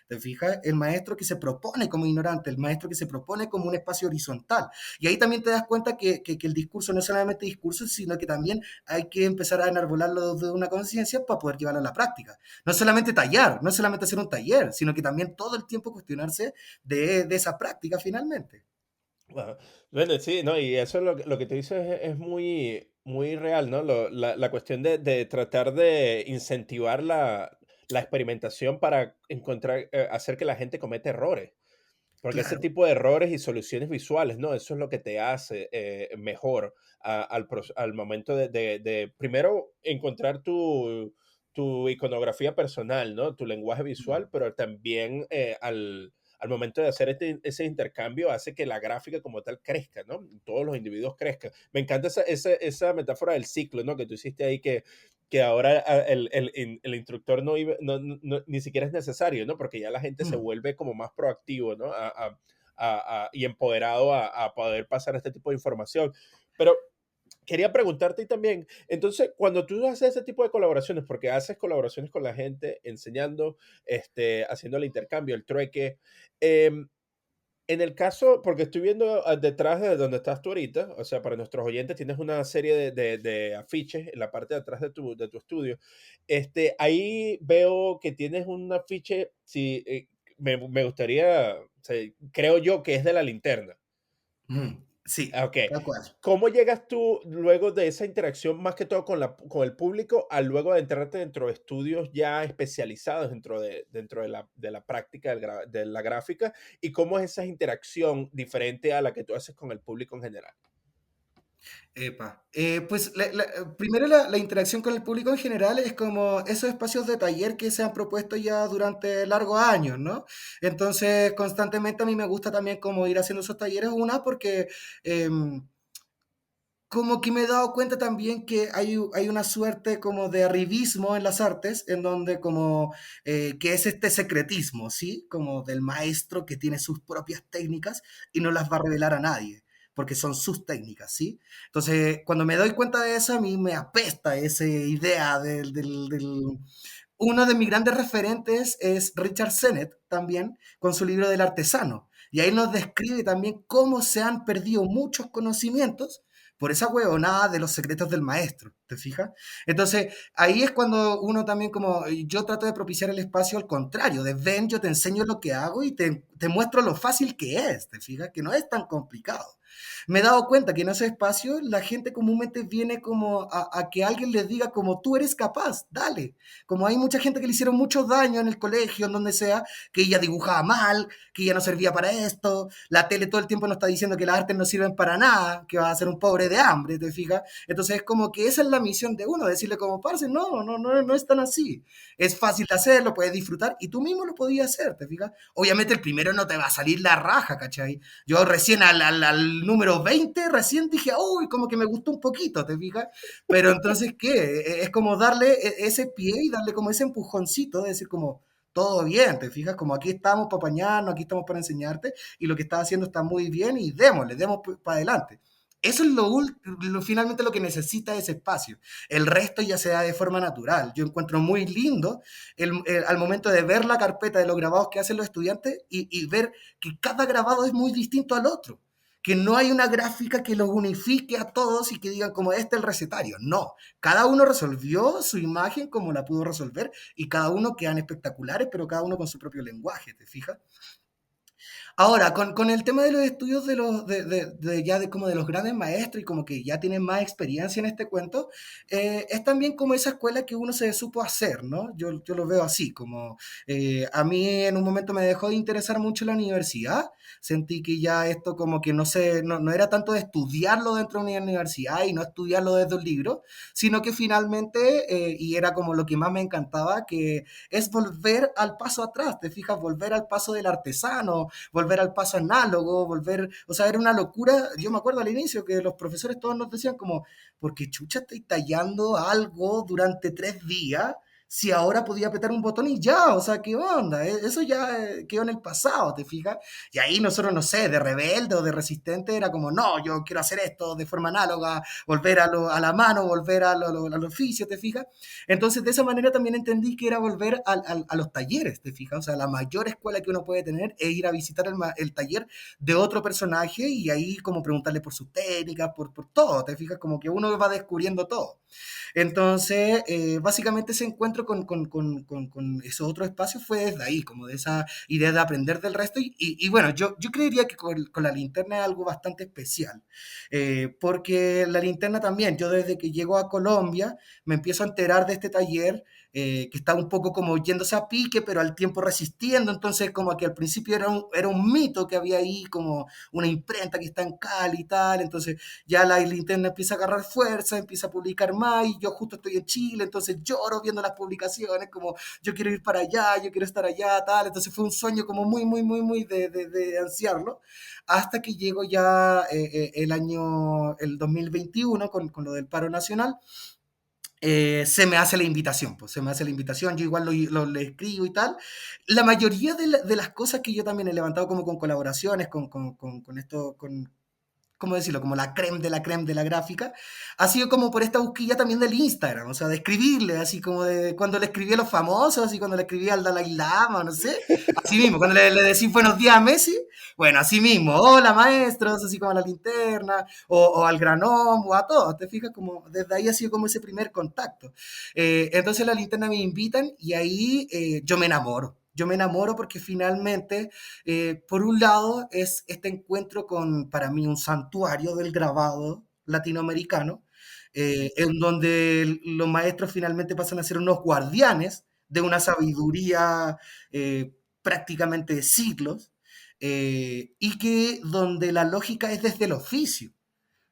¿Te fijas? El maestro que se propone como ignorante, el maestro que se propone como un espacio horizontal. Y ahí también te das cuenta que el discurso no es solamente discurso, sino que también hay que empezar a enarbolarlo de una conciencia para poder llevarlo a la práctica. No es solamente tallar, no es solamente hacer un taller, sino que también todo el tiempo cuestionarse de esa práctica finalmente. Bueno, bueno, sí, no, y eso es lo que tú dices es muy, muy real, ¿no? La cuestión de tratar de incentivar la experimentación para encontrar, hacer que la gente cometa errores. Porque ese Claro. tipo de errores y soluciones visuales, ¿no? Eso es lo que te hace mejor al momento de primero encontrar tu iconografía personal, ¿no? Tu lenguaje Mm, visual, pero también al momento de hacer ese intercambio hace que la gráfica como tal crezca, ¿no? Todos los individuos crezcan. Me encanta esa metáfora del ciclo, ¿no? Que tú hiciste ahí que ahora el instructor ni siquiera es necesario, ¿no? Porque ya la gente se mm. vuelve como más proactivo, ¿no? Y empoderado a poder pasar este tipo de información. Pero quería preguntarte también, entonces, cuando tú haces ese tipo de colaboraciones, porque haces colaboraciones con la gente, enseñando, haciendo el intercambio, el trueque, em, en el caso, porque estoy viendo detrás de donde estás tú ahorita, o sea, para nuestros oyentes tienes una serie de afiches en la parte de atrás de tu estudio. Ahí veo que tienes un afiche, sí, me gustaría, o sea, creo yo que es de la linterna. Sí, Ah, ok. tal cual. ¿Cómo llegas tú luego de esa interacción, más que todo con el público, a luego de entrarte dentro de estudios ya especializados dentro de la práctica de la gráfica? ¿Y cómo es esa interacción diferente a la que tú haces con el público en general? Epa. Pues primero la interacción con el público en general es como esos espacios de taller que se han propuesto ya durante largos años, ¿no? Entonces, constantemente a mí me gusta también como ir haciendo esos talleres, una porque como que me he dado cuenta también que hay una suerte como de arribismo en las artes, en donde como, que es este secretismo, ¿sí? Como del maestro que tiene sus propias técnicas y no las va a revelar a nadie, porque son sus técnicas, ¿sí? Entonces, cuando me doy cuenta de eso, a mí me apesta esa idea Uno de mis grandes referentes es Richard Sennett, también, con su libro del artesano. Y ahí nos describe también cómo se han perdido muchos conocimientos por esa huevonada de los secretos del maestro, ¿te fijas? Entonces, ahí es cuando uno también como, yo trato de propiciar el espacio al contrario, de ven, yo te enseño lo que hago y te muestro lo fácil que es, ¿te fijas? Que no es tan complicado. Me he dado cuenta que en ese espacio la gente comúnmente viene como a que alguien les diga como tú eres capaz, dale. Como hay mucha gente que le hicieron mucho daño en el colegio, en donde sea, que ella dibujaba mal, que ella no servía para esto, la tele todo el tiempo nos está diciendo que las artes no sirven para nada, que va a ser un pobre de hambre, ¿te fijas? Entonces es como que esa es la misión de uno, decirle como, parce, no es tan así. Es fácil de hacer, lo puedes disfrutar y tú mismo lo podías hacer, ¿te fijas? Obviamente el primero no te va a salir la raja, ¿cachai? Yo recién al número 20 recién dije, uy, como que me gustó un poquito, ¿te fijas? Pero entonces, ¿qué? Es como darle ese pie y darle como ese empujoncito, de decir como, todo bien, ¿te fijas? Como aquí estamos para apañarnos, aquí estamos para enseñarte y lo que estás haciendo está muy bien y démosle, demos para adelante. Eso es finalmente lo que necesita ese espacio. El resto ya se da de forma natural. Yo encuentro muy lindo al momento de ver la carpeta de los grabados que hacen los estudiantes y ver que cada grabado es muy distinto al otro. Que no hay una gráfica que los unifique a todos y que digan como este es el recetario. No, cada uno resolvió su imagen como la pudo resolver y cada uno quedan espectaculares, pero cada uno con su propio lenguaje, ¿te fijas? Ahora, con el tema de los estudios como de los grandes maestros y como que ya tienen más experiencia en este cuento, es también como esa escuela que uno se supo hacer, ¿no? Yo lo veo así, como a mí en un momento me dejó de interesar mucho la universidad, sentí que ya esto como que no era tanto de estudiarlo dentro de una universidad y no estudiarlo desde un libro, sino que finalmente, y era como lo que más me encantaba, que es volver al paso atrás, te fijas, volver al paso del artesano, volver al paso análogo, o sea, era una locura. Yo me acuerdo al inicio que los profesores todos nos decían como, porque chucha estoy tallando algo durante 3 días, si ahora podía apretar un botón y ya, o sea, ¿qué onda? Eso ya quedó en el pasado, ¿te fijas? Y ahí nosotros, no sé, de rebelde o de resistente era como, no, yo quiero hacer esto de forma análoga, volver a la mano, volver al oficio, ¿te fijas? Entonces, de esa manera también entendí que era volver a los talleres, ¿te fijas? O sea, la mayor escuela que uno puede tener es ir a visitar el taller de otro personaje y ahí como preguntarle por sus técnicas, por todo, ¿te fijas? Como que uno va descubriendo todo. Entonces, básicamente ese encuentro encuentro con esos otros espacios fue desde ahí, como de esa idea de aprender del resto. Y bueno, yo creería que con la linterna es algo bastante especial, porque la linterna también, yo desde que llego a Colombia me empiezo a enterar de este taller que está un poco como yéndose a pique, pero al tiempo resistiendo. Entonces, como que al principio era un mito que había ahí, como una imprenta que está en Cali y tal. Entonces, ya la linterna empieza a agarrar fuerza, empieza a publicar más. Y yo justo estoy en Chile, entonces lloro viendo las publicaciones, como yo quiero ir para allá, yo quiero estar allá, tal. Entonces, fue un sueño como muy de ansiarlo. Hasta que llego ya el 2021 con lo del paro nacional. Se me hace la invitación, pues se me hace la invitación, yo igual le escribo y tal. La mayoría de las cosas que yo también he levantado como con colaboraciones, con esto, ¿cómo decirlo? Como la creme de la gráfica, ha sido como por esta busquilla también del Instagram, o sea, de escribirle, así como de cuando le escribí a los famosos, así cuando le escribí al Dalai Lama, no sé, así mismo, cuando le decís buenos días a Messi, bueno, así mismo, hola maestros, así como a la linterna, o al granón, o a todos, te fijas, como desde ahí ha sido como ese primer contacto. Entonces la linterna me invitan y ahí yo me enamoro. Yo me enamoro porque finalmente por un lado, es este encuentro con, para mí, un santuario del grabado latinoamericano, en donde los maestros finalmente pasan a ser unos guardianes de una sabiduría prácticamente de siglos, y que donde la lógica es desde el oficio.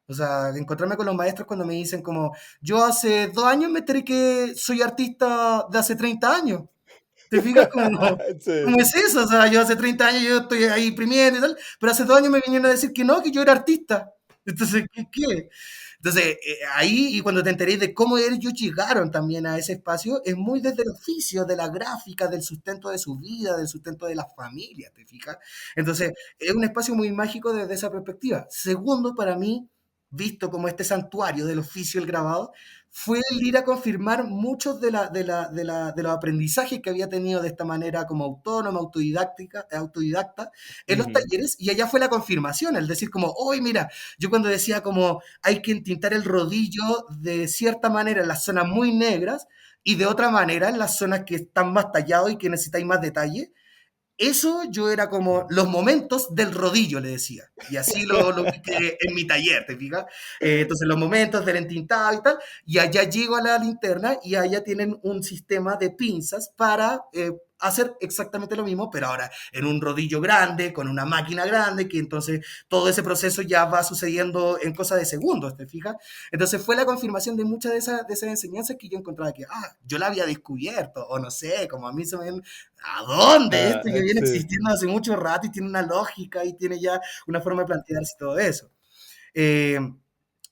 O sea, encontrarme con los maestros cuando me dicen como, yo hace 2 años me enteré que soy artista de hace 30 años. ¿Te fijas cómo Sí. es eso? O sea, yo hace 30 años yo estoy ahí imprimiendo y tal, pero hace 2 años me vinieron a decir que no, que yo era artista. Entonces, ¿qué? Entonces, ahí, y cuando te enteré de cómo ellos llegaron también a ese espacio, es muy desde el oficio, de la gráfica, del sustento de su vida, del sustento de la familia, ¿te fijas? Entonces, es un espacio muy mágico desde esa perspectiva. Segundo, para mí, visto como este santuario del oficio el grabado, fue el ir a confirmar muchos de los aprendizajes que había tenido de esta manera como autónoma, autodidacta, en los Ujú, talleres, y allá fue la confirmación, el decir como, hoy mira, yo cuando decía como hay que entintar el rodillo de cierta manera en las zonas muy negras y de otra manera en las zonas que están más tallados y que necesitáis más detalle, eso yo era como los momentos del rodillo, le decía. Y así lo ubiqué en mi taller, ¿te fijas? Entonces, los momentos del entintado y tal. Y allá llego a la linterna y allá tienen un sistema de pinzas para hacer exactamente lo mismo, pero ahora en un rodillo grande, con una máquina grande, que entonces todo ese proceso ya va sucediendo en cosa de segundos, ¿te fijas? Entonces fue la confirmación de muchas de esas enseñanzas que yo encontraba que, yo la había descubierto, o no sé, como a mí se me, ¿a dónde? Esto que viene sí. existiendo hace mucho rato y tiene una lógica y tiene ya una forma de plantearse todo eso. Eh,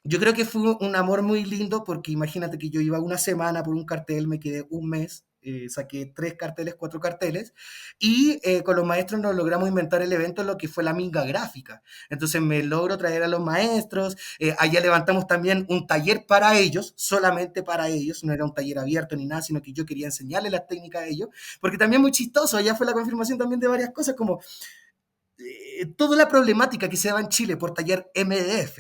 yo creo que fue un amor muy lindo porque imagínate que yo iba una semana por un cartel, me quedé un mes, saqué 3 carteles, 4 carteles, y con los maestros nos logramos inventar el evento en lo que fue la minga gráfica. Entonces me logro traer a los maestros, allá levantamos también un taller para ellos, solamente para ellos, no era un taller abierto ni nada, sino que yo quería enseñarles las técnicas a ellos, porque también muy chistoso, allá fue la confirmación también de varias cosas, como toda la problemática que se daba en Chile por taller MDF,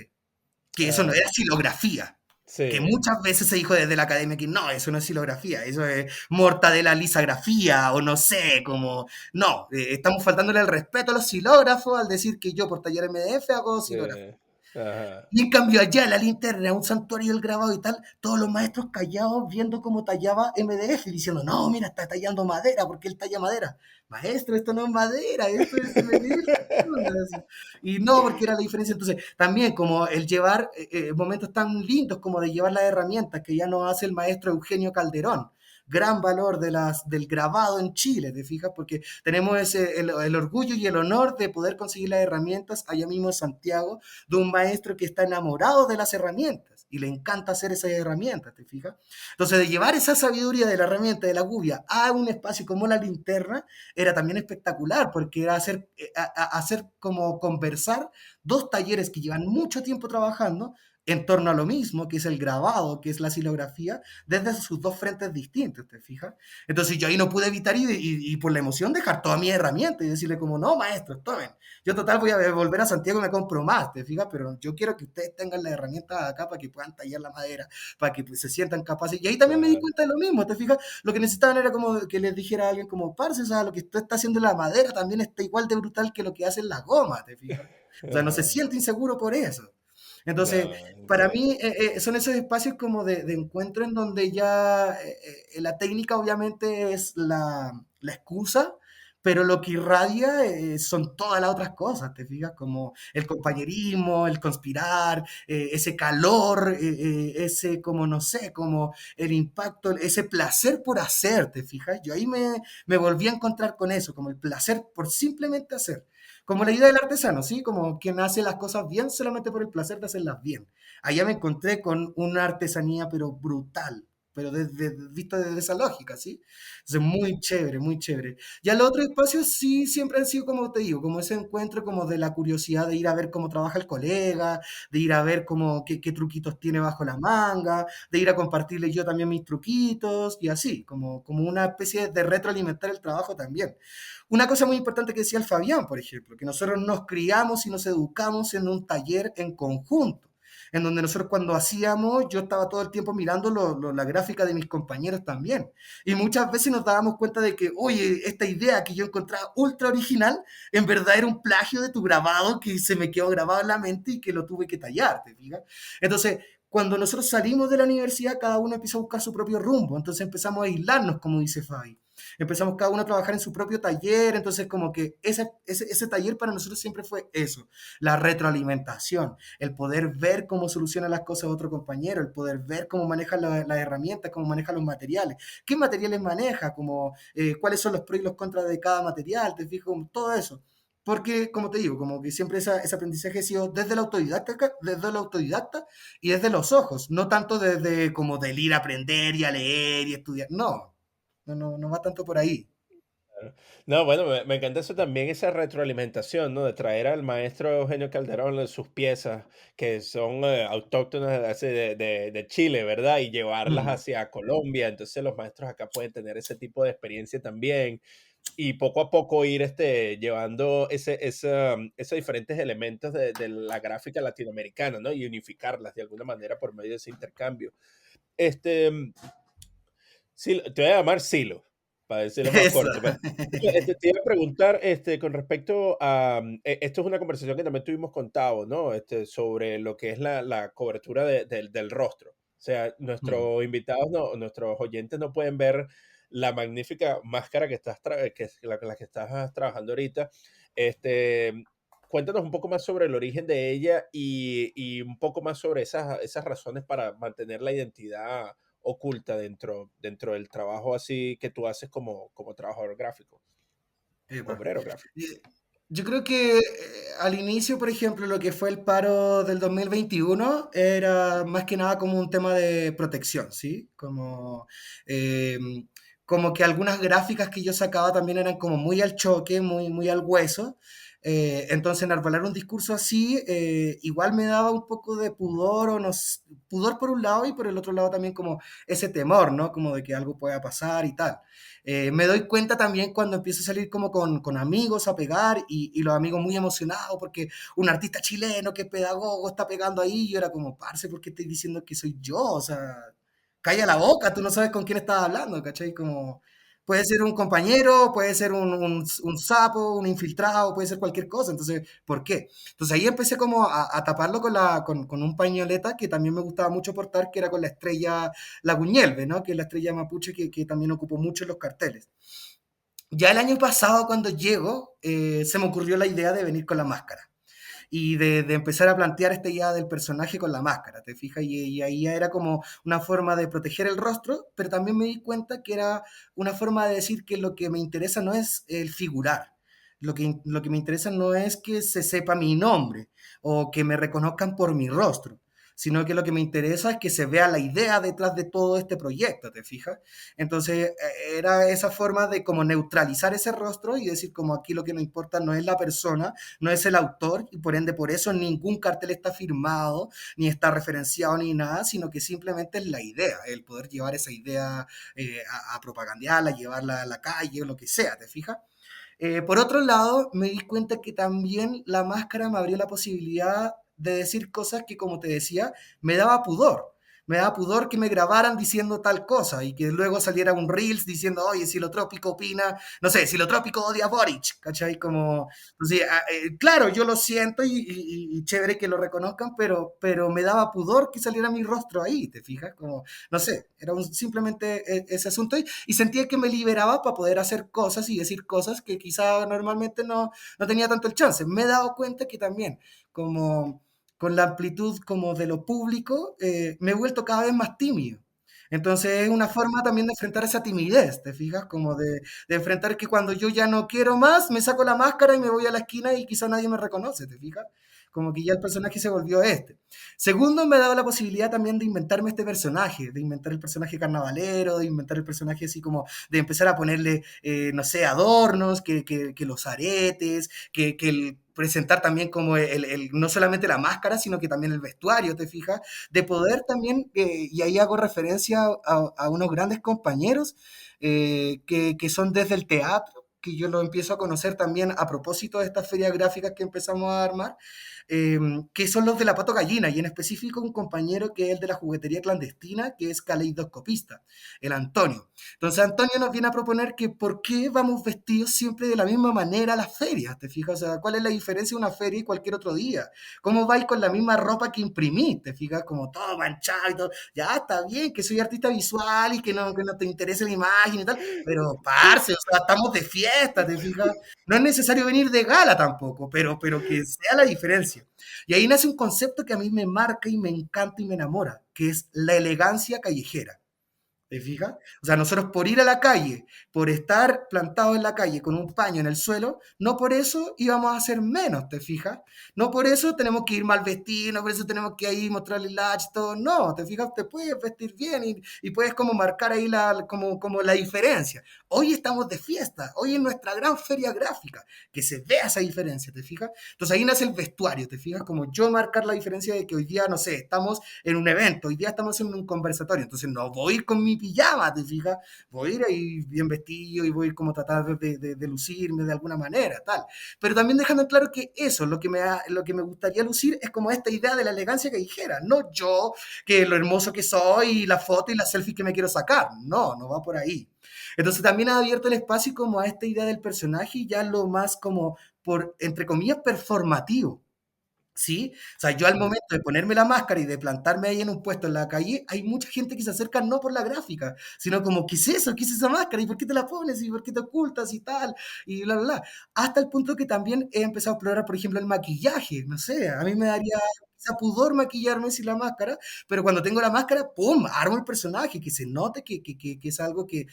que eso no Ah, era silografía, que sí, muchas veces se dijo desde la academia que no, eso no es silografía, eso es mortadela lisografía o no sé, como, no, estamos faltándole el respeto a los silógrafos al decir que yo por taller MDF hago sí. silografía. Ajá. Y en cambio allá, la linterna, un santuario del grabado y tal, todos los maestros callados viendo cómo tallaba MDF y diciendo, no, mira, está tallando madera, porque él talla madera. Maestro, esto no es madera, esto es MDF. ¿Qué onda? Así. Y no, porque era la diferencia. Entonces, también como el llevar momentos tan lindos como de llevar las herramientas que ya nos hace el maestro Eugenio Calderón. Gran valor del grabado en Chile, ¿te fijas? Porque tenemos el orgullo y el honor de poder conseguir las herramientas allá mismo en Santiago, de un maestro que está enamorado de las herramientas y le encanta hacer esas herramientas, ¿te fijas? Entonces, de llevar esa sabiduría de la herramienta de la gubia a un espacio como la linterna era también espectacular, porque era hacer como conversar dos talleres que llevan mucho tiempo trabajando en torno a lo mismo, que es el grabado, que es la silografía, desde sus dos frentes distintos, ¿te fijas? Entonces yo ahí no pude evitar y por la emoción dejar toda mi herramienta y decirle como, no, maestro, tomen, Yo total voy a volver a Santiago y me compro más, ¿te fijas? Pero yo quiero que ustedes tengan las herramientas acá para que puedan tallar la madera, para que pues, se sientan capaces. Y ahí también me di Claro, cuenta de lo mismo, ¿te fijas? Lo que necesitaban era como que les dijera a alguien como, parce, o sea, lo que usted está haciendo en la madera también está igual de brutal que lo que hacen las gomas, ¿te fijas? O sea, no se ajá, siente inseguro por eso. Entonces, no, para entiendo. mí son esos espacios como de encuentro en donde ya la técnica obviamente es la excusa, pero lo que irradia son todas las otras cosas, ¿te fijas? Como el compañerismo, el conspirar, ese calor, ese como, no sé, como el impacto, ese placer por hacer, ¿te fijas? Yo ahí me volví a encontrar con eso, como el placer por simplemente hacer. Como la idea del artesano, ¿sí? Como quien hace las cosas bien solamente por el placer de hacerlas bien. Allá me encontré con una artesanía, pero brutal, pero vista desde esa lógica, ¿sí? Entonces, muy chévere, muy chévere. Ya los otros espacios sí siempre han sido, como te digo, como ese encuentro como de la curiosidad de ir a ver cómo trabaja el colega, de ir a ver cómo, qué truquitos tiene bajo la manga, de ir a compartirle yo también mis truquitos y así, como una especie de retroalimentar el trabajo también. Una cosa muy importante que decía el Fabián, por ejemplo, que nosotros nos criamos y nos educamos en un taller en conjunto, en donde nosotros cuando hacíamos, yo estaba todo el tiempo mirando la gráfica de mis compañeros también. Y muchas veces nos dábamos cuenta de que, oye, esta idea que yo encontraba ultra original, en verdad era un plagio de tu grabado que se me quedó grabado en la mente y que lo tuve que tallar, ¿te fijas? Entonces, cuando nosotros salimos de la universidad, cada uno empieza a buscar su propio rumbo. Entonces empezamos a aislarnos, como dice Fabi. Empezamos cada uno a trabajar en su propio taller, entonces como que ese taller para nosotros siempre fue eso, la retroalimentación, el poder ver cómo soluciona las cosas otro compañero, el poder ver cómo maneja las herramientas, cómo maneja los materiales, qué materiales maneja, como, cuáles son los pros y los contras de cada material, te fijo, todo eso. Porque, como te digo, como que siempre ese aprendizaje ha sido desde la autodidacta y desde los ojos, no tanto desde como del ir a aprender y a leer y estudiar, no, no va tanto por ahí. Claro. No, bueno, me encanta eso también, esa retroalimentación, ¿no? De traer al maestro Eugenio Calderón sus piezas que son autóctonas de Chile, ¿verdad? Y llevarlas Mm, hacia Colombia. Entonces los maestros acá pueden tener ese tipo de experiencia también. Y poco a poco ir llevando esos diferentes elementos de la gráfica latinoamericana, ¿no? Y unificarlas de alguna manera por medio de ese intercambio. Este, te voy a llamar Silo, para decirlo más eso. corto. Te iba a preguntar con respecto a, esto es una conversación que también tuvimos con Tavo, ¿no? Sobre lo que es la cobertura del rostro. O sea, Mm. nuestros invitados, no, nuestros oyentes no pueden ver la magnífica máscara que es la que estás trabajando ahorita. Este, cuéntanos un poco más sobre el origen de ella y un poco más sobre esas razones para mantener la identidad oculta dentro del trabajo así que tú haces como trabajador gráfico, Epa. obrero gráfico. Y yo creo que al inicio, por ejemplo, lo que fue el paro del 2021 era más que nada como un tema de protección, ¿sí? Eh, como que algunas gráficas que yo sacaba también eran como muy al choque, muy al hueso. Entonces, enarbolar un discurso así, igual me daba un poco de pudor, o no, pudor por un lado y por el otro lado también como ese temor, ¿no? Como de que algo pueda pasar y tal. Me doy cuenta también cuando empiezo a salir como con amigos a pegar y los amigos muy emocionados porque un artista chileno que es pedagogo está pegando ahí y yo era como, parce, ¿por qué estoy diciendo que soy yo? O sea, calla la boca, tú no sabes con quién estás hablando, ¿cachai? Como, puede ser un compañero, puede ser un sapo, un infiltrado, puede ser cualquier cosa, entonces, ¿por qué? Entonces ahí empecé como a taparlo con un pañoleta que también me gustaba mucho portar, que era con la estrella, la Guñelve, ¿no? Que es la estrella mapuche que también ocupó mucho en los carteles. Ya el año pasado, cuando llego, se me ocurrió la idea de venir con la máscara y de empezar a plantear esta idea del personaje con la máscara, ¿te fijas? Y ahí ya era como una forma de proteger el rostro, pero también me di cuenta que era una forma de decir que lo que me interesa no es el figurar. Lo que me interesa no es que se sepa mi nombre o que me reconozcan por mi rostro, sino que lo que me interesa es que se vea la idea detrás de todo este proyecto, ¿te fijas? Entonces era esa forma de como neutralizar ese rostro y decir como aquí lo que nos importa no es la persona, no es el autor y por ende por eso ningún cartel está firmado, ni está referenciado ni nada, sino que simplemente es la idea, el poder llevar esa idea a propagandearla, llevarla a la calle o lo que sea, ¿te fijas? Por otro lado, me di cuenta que también la máscara me abrió la posibilidad de decir cosas que, como te decía, me daba pudor. Me daba pudor que me grabaran diciendo tal cosa y que luego saliera un Reels diciendo, oye, Silotrópico opina, no sé, Silotrópico odia a Boric, ¿cachai? Como, pues sí, claro, yo lo siento y chévere que lo reconozcan, pero me daba pudor que saliera mi rostro ahí, ¿te fijas? Como, no sé, era simplemente ese asunto y sentía que me liberaba para poder hacer cosas y decir cosas que quizá normalmente no tenía tanto el chance. Me he dado cuenta que también, como con la amplitud como de lo público, me he vuelto cada vez más tímido. Entonces es una forma también de enfrentar esa timidez, ¿te fijas? Como de enfrentar que cuando yo ya no quiero más, me saco la máscara y me voy a la esquina y quizá nadie me reconoce, ¿te fijas? Como que ya el personaje se volvió este. Segundo, me ha dado la posibilidad también de inventarme este personaje, de inventar el personaje carnavalero, de inventar el personaje así como de empezar a ponerle, no sé, adornos, que los aretes, que el presentar también como no solamente la máscara, sino que también el vestuario, ¿te fijas? De poder también, y ahí hago referencia a unos grandes compañeros que son desde el teatro, que yo lo empiezo a conocer también a propósito de estas ferias gráficas que empezamos a armar, que son los de la Pato Gallina, y en específico un compañero que es el de la juguetería clandestina, que es caleidoscopista, el Antonio. Entonces Antonio nos viene a proponer que por qué vamos vestidos siempre de la misma manera a las ferias, ¿te fijas? O sea, ¿cuál es la diferencia de una feria y cualquier otro día? ¿Cómo vais con la misma ropa que imprimís? ¿Te fijas? Como todo manchado y todo. Ya está bien que soy artista visual y que no te interese la imagen y tal, pero parce, o sea, estamos de fiesta, ¿te fijas? No es necesario venir de gala tampoco, pero que sea la diferencia. Y ahí nace un concepto que a mí me marca y me encanta y me enamora, que es la elegancia callejera. ¿Te fijas? O sea, nosotros por ir a la calle, por estar plantados en la calle con un paño en el suelo, no por eso íbamos a hacer menos, ¿te fijas? No por eso tenemos que ir mal vestidos, no por eso tenemos que ahí mostrarle el latch, todo. No, ¿te fijas? Te puedes vestir bien y puedes como marcar ahí como la diferencia. Hoy estamos de fiesta, hoy es nuestra gran feria gráfica, que se vea esa diferencia, ¿te fijas? Entonces ahí nace el vestuario, ¿te fijas? Como yo marcar la diferencia de que hoy día, no sé, estamos en un evento, hoy día estamos en un conversatorio, entonces no voy a ir con mi pijama, ¿te fijas? Voy a ir ahí bien vestido y voy a ir como a tratar de lucirme de alguna manera, tal. Pero también dejando en claro que eso, lo que me gustaría lucir es como esta idea de la elegancia que dijera, no yo, que lo hermoso que soy, y la foto y la selfie que me quiero sacar, no va por ahí. Entonces también ha abierto el espacio como a esta idea del personaje y ya lo más como por, entre comillas, performativo. ¿Sí? O sea, yo al momento de ponerme la máscara y de plantarme ahí en un puesto en la calle, hay mucha gente que se acerca no por la gráfica, sino como, ¿qué es eso? ¿Qué es esa máscara? ¿Y por qué te la pones? ¿Y por qué te ocultas? Y tal, y bla, bla, bla. Hasta el punto que también he empezado a explorar, por ejemplo, el maquillaje. No sé, a mí me daría quizá pudor maquillarme sin la máscara, pero cuando tengo la máscara, ¡pum! Armo el personaje, que se note que es algo que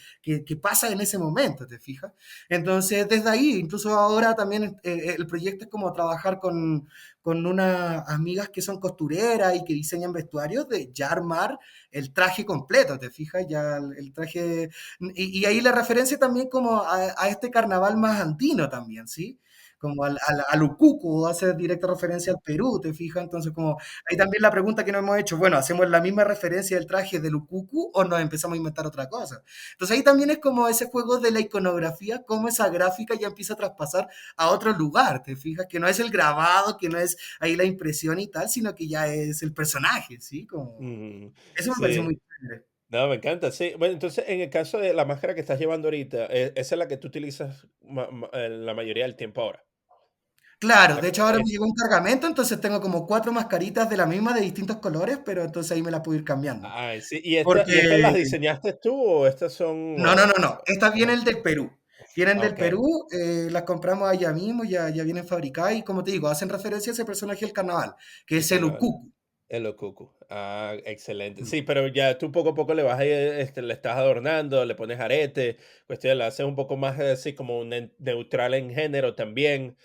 pasa en ese momento, ¿te fijas? Entonces, desde ahí, incluso ahora también el proyecto es como trabajar con unas amigas que son costureras y que diseñan vestuarios, de ya armar el traje completo, ¿te fijas? Ya el traje... Y ahí la referencia también como a este carnaval más andino también, ¿sí? Como al Ucuco, hace directa referencia al Perú, ¿te fijas? Entonces, como ahí también la pregunta que nos hemos hecho, bueno, ¿hacemos la misma referencia del traje del Ucucu o nos empezamos a inventar otra cosa? Entonces ahí también es como ese juego de la iconografía, cómo esa gráfica ya empieza a traspasar a otro lugar, ¿te fijas? Que no es el grabado, que no es ahí la impresión y tal, sino que ya es el personaje, ¿sí? Como... Ujú. Eso me parece Sí, muy chévere. no, me encanta, sí. Bueno, entonces, en el caso de la máscara que estás llevando ahorita, esa es la que tú utilizas la mayoría del tiempo ahora. Claro, La de que hecho ahora me es llegó un cargamento, entonces tengo como cuatro mascaritas de la misma de distintos colores, pero entonces ahí me las puedo ir cambiando. ay, sí, y estas Porque las diseñaste tú o estas son, no, no, no, no. Estas no? vienen del Perú. Vienen del Okey, Perú, las compramos allá mismo, ya vienen fabricadas y como te digo, hacen referencia a ese personaje del carnaval, que el es el carnaval, Ukuku. el okuku. Ah, excelente. Mm. Sí, pero ya tú poco a poco le vas a ir, le estás adornando, le pones arete, cuestión, la haces un poco más así como neutral en género también.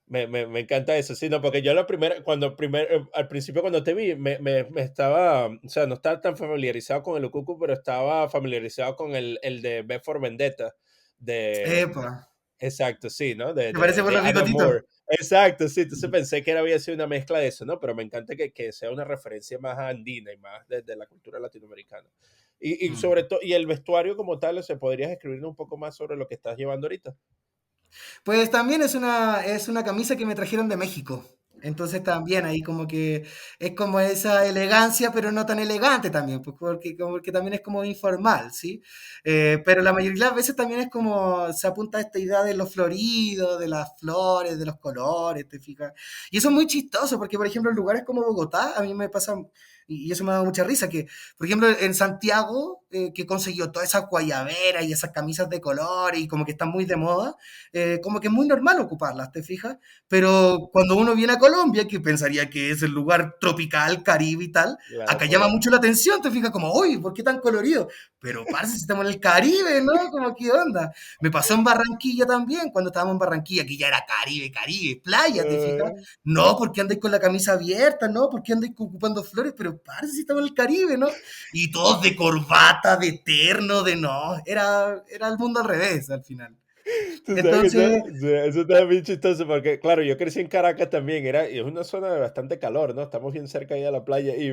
Me encanta eso, sí, no, porque yo la primera, al principio cuando te vi, me estaba, o sea, no estaba tan familiarizado con el Ukuku, pero estaba familiarizado con el de B for Vendetta, de, Epa, exacto, sí, ¿no? ¿te parece por De los Alan bigotitos? Moore, exacto, sí, entonces Mm, pensé que había sido una mezcla de eso, ¿no? Pero me encanta que sea una referencia más andina y más de la cultura latinoamericana. Y mm. sobre todo, y el vestuario como tal, ¿se podrías escribir un poco más sobre lo que estás llevando ahorita? Pues también es una camisa que me trajeron de México. Entonces también ahí como que es como esa elegancia, pero no tan elegante también, pues porque también es como informal, ¿sí? Pero la mayoría de las veces también es como se apunta a esta idea de lo florido, de las flores, de los colores, ¿te fijas? Y eso es muy chistoso, porque por ejemplo en lugares como Bogotá, a mí me pasa, y eso me ha dado mucha risa, que por ejemplo en Santiago, que consiguió todas esas guayaberas y esas camisas de colores y como que están muy de moda, como que es muy normal ocuparlas, ¿te fijas? Pero cuando uno viene a Colombia, que pensaría que es el lugar tropical, Caribe y tal, Claro, acá llama claro. mucho la atención, te fijas como, uy, ¿por qué tan colorido? Pero parce, si estamos en el Caribe, ¿no? Como, ¿qué onda? Me pasó en Barranquilla también, cuando estábamos en Barranquilla, que ya era Caribe, Caribe, playa, ¿te fijas? Eh, No, ¿por qué andáis con la camisa abierta? No, ¿por qué andáis ocupando flores? Pero parce, si estamos en el Caribe, ¿no? Y todos de corbata, de terno, de no, era el mundo al revés al final. Tú sabes que Entonces, eso está bien chistoso porque, claro, yo crecí en Caracas también, y es una zona de bastante calor, ¿no? Estamos bien cerca ahí de la playa y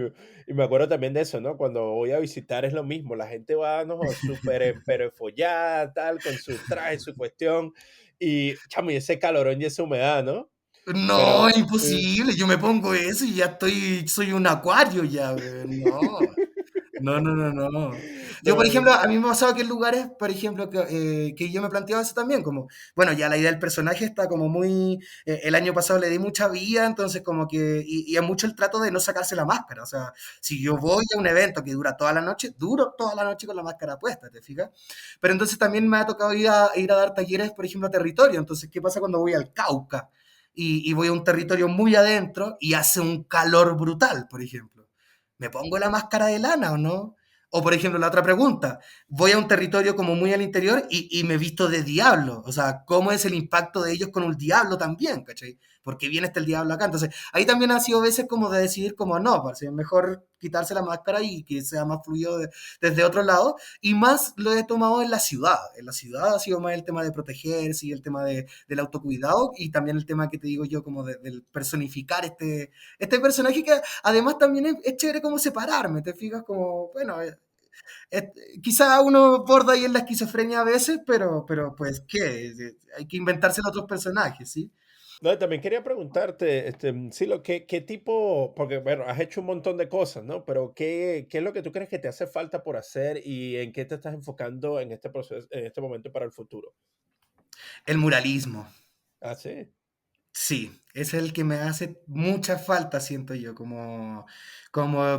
me acuerdo también de eso, ¿no? Cuando voy a visitar es lo mismo, la gente va, ¿no? Súper emperefollada, tal, con su traje, su cuestión, y, chamo, y ese calorón y esa humedad, ¿no? no, Pero, es imposible. Yo me pongo eso y ya estoy, soy un acuario ya, weón. No, no, no, no, no. Yo, por ejemplo, no, a mí me ha pasado que en lugares, por ejemplo, que yo me planteaba eso también, como, bueno, ya la idea del personaje está como muy, el año pasado le di mucha vida, entonces como que, y es mucho el trato de no sacarse la máscara, o sea, si yo voy a un evento que dura toda la noche, duro toda la noche con la máscara puesta, ¿te fijas? Pero entonces también me ha tocado ir a dar talleres, por ejemplo, a territorio, entonces, ¿qué pasa cuando voy al Cauca? Y voy a un territorio muy adentro y hace un calor brutal, por ejemplo. ¿Me pongo la máscara de lana o no? O, por ejemplo, la otra pregunta, voy a un territorio como muy al interior y me visto de diablo. O sea, ¿cómo es el impacto de ellos con un diablo también? ¿Cachai? Porque viene este el diablo acá. Entonces, ahí también ha sido veces como de decidir como no, parce, es mejor quitarse la máscara y que sea más fluido desde otro lado. Y más lo he tomado en la ciudad. En la ciudad ha sido más el tema de protegerse y el tema del autocuidado y también el tema que te digo yo como del personificar este personaje que además también es chévere como separarme, ¿te fijas? Como, bueno, es- quizá uno borda ahí en la esquizofrenia a veces, pero pues, ¿qué? Hay que inventarse otros personajes, ¿sí? no, también quería preguntarte, Silo, ¿qué tipo, porque bueno, has hecho un montón de cosas, ¿no? Pero ¿qué es lo que tú crees que te hace falta por hacer y en qué te estás enfocando en este proceso, en este momento para el futuro? El muralismo. Ah, sí. Sí, es el que me hace mucha falta, siento yo, como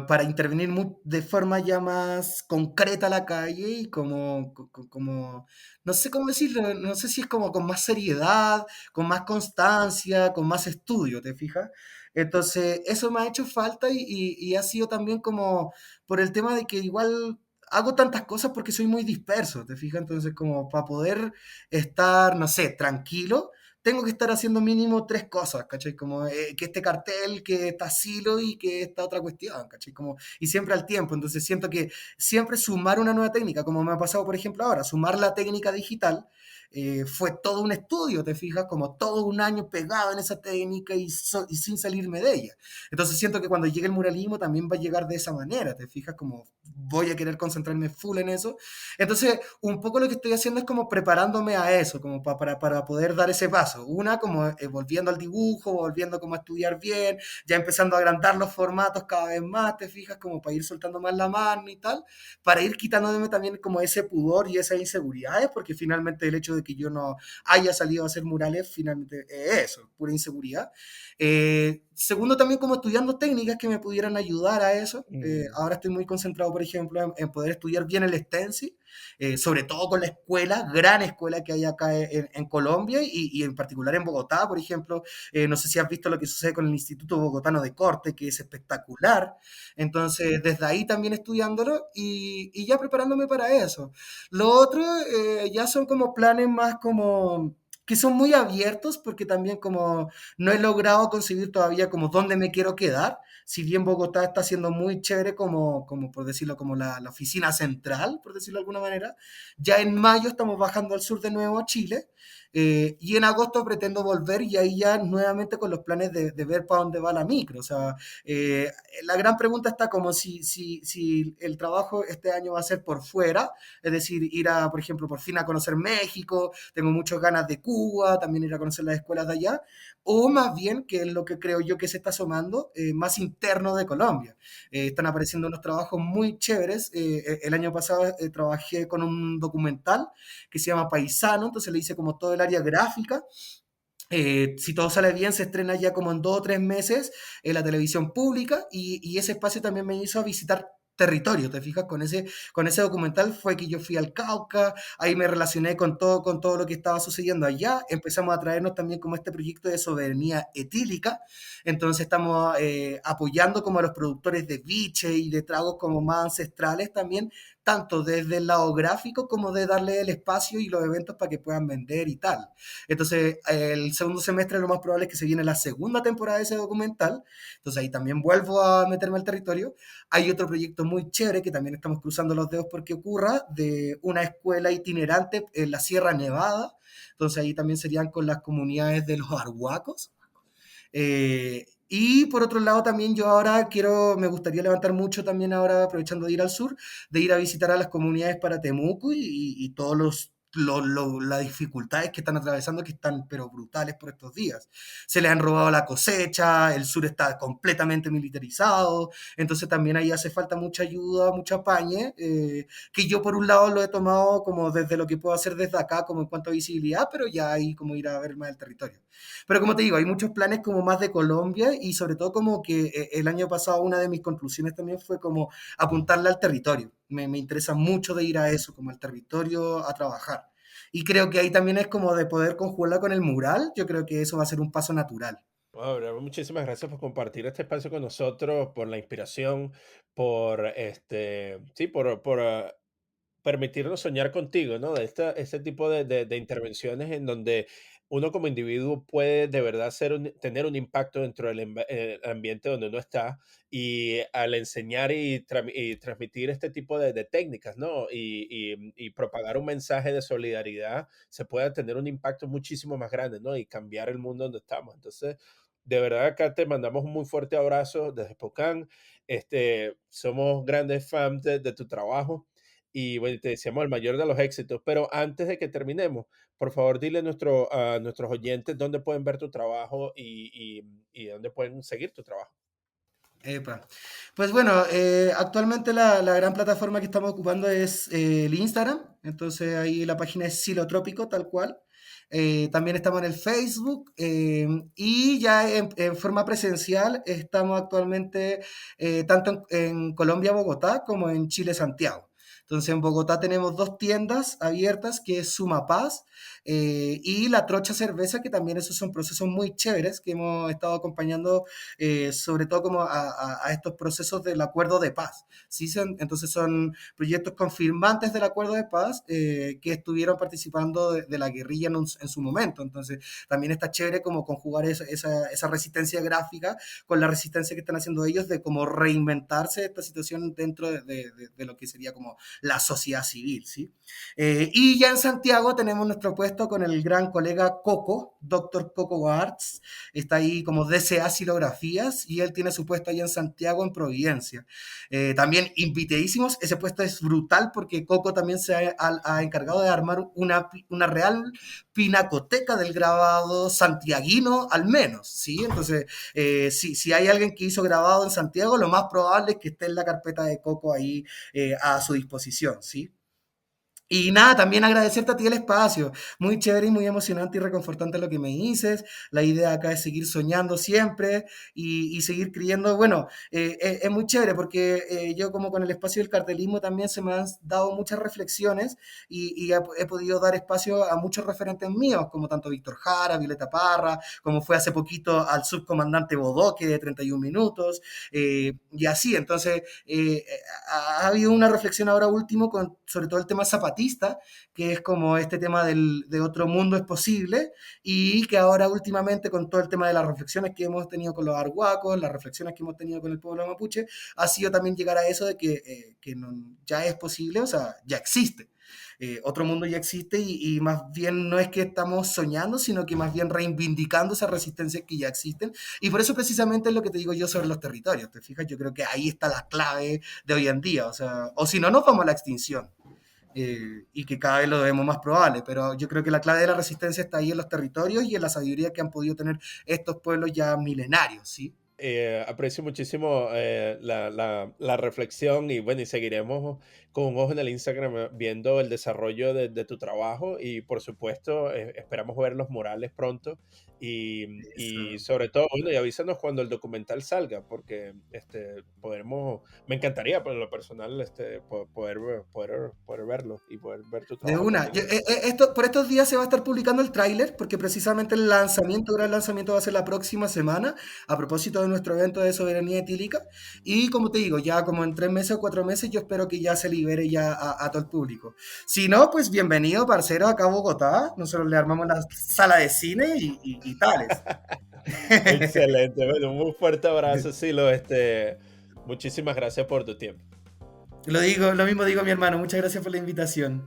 para intervenir de forma ya más concreta a la calle y como, no sé cómo decirlo, no sé si es como con más seriedad, con más constancia, con más estudio, ¿te fijas? Entonces, eso me ha hecho falta y ha sido también como por el tema de que igual hago tantas cosas porque soy muy disperso, ¿te fijas? Entonces, como para poder estar, no sé, tranquilo tengo que estar haciendo mínimo tres cosas, ¿cachai? Como que este cartel, que esta silo y que esta otra cuestión, ¿cachai? Como, y siempre al tiempo. Entonces siento que siempre sumar una nueva técnica, como me ha pasado, por ejemplo, ahora, sumar la técnica digital, fue todo un estudio, ¿te fijas? Como todo un año pegado en esa técnica y sin salirme de ella. Entonces siento que cuando llegue el muralismo también va a llegar de esa manera, ¿te fijas? Como voy a querer concentrarme full en eso. Entonces, un poco lo que estoy haciendo es como preparándome a eso, como para poder dar ese paso. Una, como volviendo al dibujo, volviendo como a estudiar bien, ya empezando a agrandar los formatos cada vez más, te fijas, como para ir soltando más la mano y tal, para ir quitándome también como ese pudor y esas inseguridades, porque finalmente el hecho de que yo no haya salido a hacer murales, finalmente es eso, pura inseguridad. Segundo, también como estudiando técnicas que me pudieran ayudar a eso. Mm. Ahora estoy muy concentrado, por ejemplo, en poder estudiar bien el stencil, sobre todo con la escuela, gran escuela que hay acá en Colombia y en particular en Bogotá, por ejemplo. No sé si has visto lo que sucede con el Instituto Bogotano de Corte, que es espectacular. Entonces, desde ahí también estudiándolo y ya preparándome para eso. Lo otro ya son como planes más como que son muy abiertos porque también como no he logrado conseguir todavía como dónde me quiero quedar, si bien Bogotá está siendo muy chévere como por decirlo, como la oficina central, por decirlo de alguna manera, ya en mayo estamos bajando al sur de nuevo a Chile y en agosto pretendo volver y ahí ya nuevamente con los planes de ver para dónde va la micro. O sea, la gran pregunta está como si el trabajo este año va a ser por fuera, es decir, ir a, por ejemplo, por fin a conocer México, tengo muchas ganas de Cuba, también ir a conocer las escuelas de allá, o más bien, que es lo que creo yo que se está sumando, más interno de Colombia. Están apareciendo unos trabajos muy chéveres. El año pasado trabajé con un documental que se llama Paisano, entonces le hice como todo el área gráfica. Si todo sale bien, se estrena ya como en 2 o 3 meses en la televisión pública y ese espacio también me hizo visitar territorio, ¿te fijas? Con ese documental fue que yo fui al Cauca, ahí me relacioné con todo lo que estaba sucediendo allá, empezamos a traernos también como este proyecto de soberanía etílica, entonces estamos apoyando como a los productores de biche y de tragos como más ancestrales también, tanto desde el lado gráfico como de darle el espacio y los eventos para que puedan vender y tal. Entonces, el segundo semestre lo más probable es que se viene la segunda temporada de ese documental. Entonces, ahí también vuelvo a meterme al territorio. Hay otro proyecto muy chévere que también estamos cruzando los dedos porque ocurra, de una escuela itinerante en la Sierra Nevada. Entonces, ahí también serían con las comunidades de los arhuacos. Y por otro lado también yo ahora me gustaría levantar mucho también ahora, aprovechando de ir al sur, de ir a visitar a las comunidades para Temuco y todos las dificultades que están atravesando, que están pero brutales por estos días. Se les han robado la cosecha, el sur está completamente militarizado, entonces también ahí hace falta mucha ayuda, mucho apañe, que yo por un lado lo he tomado como desde lo que puedo hacer desde acá, como en cuanto a visibilidad, pero ya ahí como ir a ver más el territorio. Pero como te digo, hay muchos planes como más de Colombia y sobre todo como que el año pasado una de mis conclusiones también fue como apuntarle al territorio. Me interesa mucho de ir a eso, como al territorio a trabajar. Y creo que ahí también es como de poder conjugarla con el mural, yo creo que eso va a ser un paso natural. Bueno, Bravo, muchísimas gracias por compartir este espacio con nosotros, por la inspiración, por sí, por permitirnos soñar contigo, ¿no? De este tipo de intervenciones en donde uno como individuo puede de verdad tener un impacto dentro del ambiente donde uno está y al enseñar y transmitir este tipo de técnicas, ¿no? Y propagar un mensaje de solidaridad, se puede tener un impacto muchísimo más grande, ¿no? Y cambiar el mundo donde estamos. Entonces, de verdad acá te mandamos un muy fuerte abrazo desde Spokane. Somos grandes fans de tu trabajo y bueno, te deseamos el mayor de los éxitos, pero antes de que terminemos, por favor, dile a nuestros oyentes dónde pueden ver tu trabajo y dónde pueden seguir tu trabajo. Epa. Pues bueno, actualmente la gran plataforma que estamos ocupando es el Instagram, entonces ahí la página es Silotrópico, tal cual. También estamos en el Facebook y ya en forma presencial estamos actualmente tanto en Colombia, Bogotá, como en Chile, Santiago. Entonces en Bogotá tenemos 2 tiendas abiertas, que es Sumapaz y La Trocha Cerveza, que también esos son procesos muy chéveres que hemos estado acompañando sobre todo como a estos procesos del acuerdo de paz. ¿Sí? Entonces son proyectos confirmantes del acuerdo de paz que estuvieron participando de la guerrilla en su momento. Entonces también está chévere como conjugar esa resistencia gráfica con la resistencia que están haciendo ellos de como reinventarse esta situación dentro de lo que sería como la sociedad civil. ¿Sí? Y ya en Santiago tenemos nuestro puesto con el gran colega Coco, Doctor Coco Arts, está ahí como DCA Silografías y él tiene su puesto allá en Santiago, en Providencia. También invitadísimos, ese puesto es brutal porque Coco también se ha encargado de armar una real pinacoteca del grabado santiaguino al menos, ¿sí? Entonces, si hay alguien que hizo grabado en Santiago, lo más probable es que esté en la carpeta de Coco ahí a su disposición, ¿sí? Y nada, también agradecerte a ti el espacio. Muy chévere y muy emocionante y reconfortante lo que me dices. La idea acá es seguir soñando siempre y seguir creyendo. Bueno, es muy chévere porque yo como con el espacio del cartelismo también se me han dado muchas reflexiones y he podido dar espacio a muchos referentes míos, como tanto Víctor Jara, Violeta Parra, como fue hace poquito al subcomandante Bodoque de 31 minutos, y así. Entonces, ha habido una reflexión ahora último sobre todo el tema zapatista artista, que es como este tema de otro mundo es posible, y que ahora últimamente con todo el tema de las reflexiones que hemos tenido con los arhuacos, las reflexiones que hemos tenido con el pueblo mapuche, ha sido también llegar a eso de que ya es posible, o sea, ya existe. Otro mundo ya existe y más bien no es que estamos soñando, sino que más bien reivindicando esas resistencias que ya existen. Y por eso precisamente es lo que te digo yo sobre los territorios. ¿Te fijas? Yo creo que ahí está la clave de hoy en día. O sea, o si no, nos vamos a la extinción. Y que cada vez lo vemos más probable, pero yo creo que la clave de la resistencia está ahí en los territorios y en la sabiduría que han podido tener estos pueblos ya milenarios, ¿sí? Aprecio muchísimo la reflexión y bueno, y seguiremos con un ojo en el Instagram viendo el desarrollo de tu trabajo y por supuesto esperamos ver los murales pronto y Eso. sobre todo, bueno, y avísanos cuando el documental salga porque me encantaría por lo personal poder verlo y poder ver tu De trabajo una. también. Por estos días se va a estar publicando el tráiler, porque precisamente el gran lanzamiento va a ser la próxima semana, a propósito de nuestro evento de soberanía etílica. Y como te digo, ya como en 3 meses o 4 meses, yo espero que ya se libere ya a todo el público. Si no, pues bienvenido, parcero, acá a Bogotá. Nosotros le armamos la sala de cine y tales. Excelente, bueno, un muy fuerte abrazo, Silo, muchísimas gracias por tu tiempo. Lo mismo digo mi hermano. Muchas gracias por la invitación.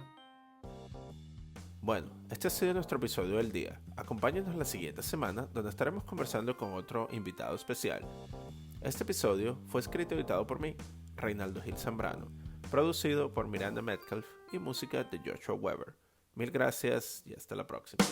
Bueno, este ha sido nuestro episodio del día. Acompáñanos la siguiente semana, donde estaremos conversando con otro invitado especial. Este episodio fue escrito y editado por mí, Reinaldo Gil Zambrano, producido por Miranda Metcalf y música de Joshua Weber. Mil gracias y hasta la próxima.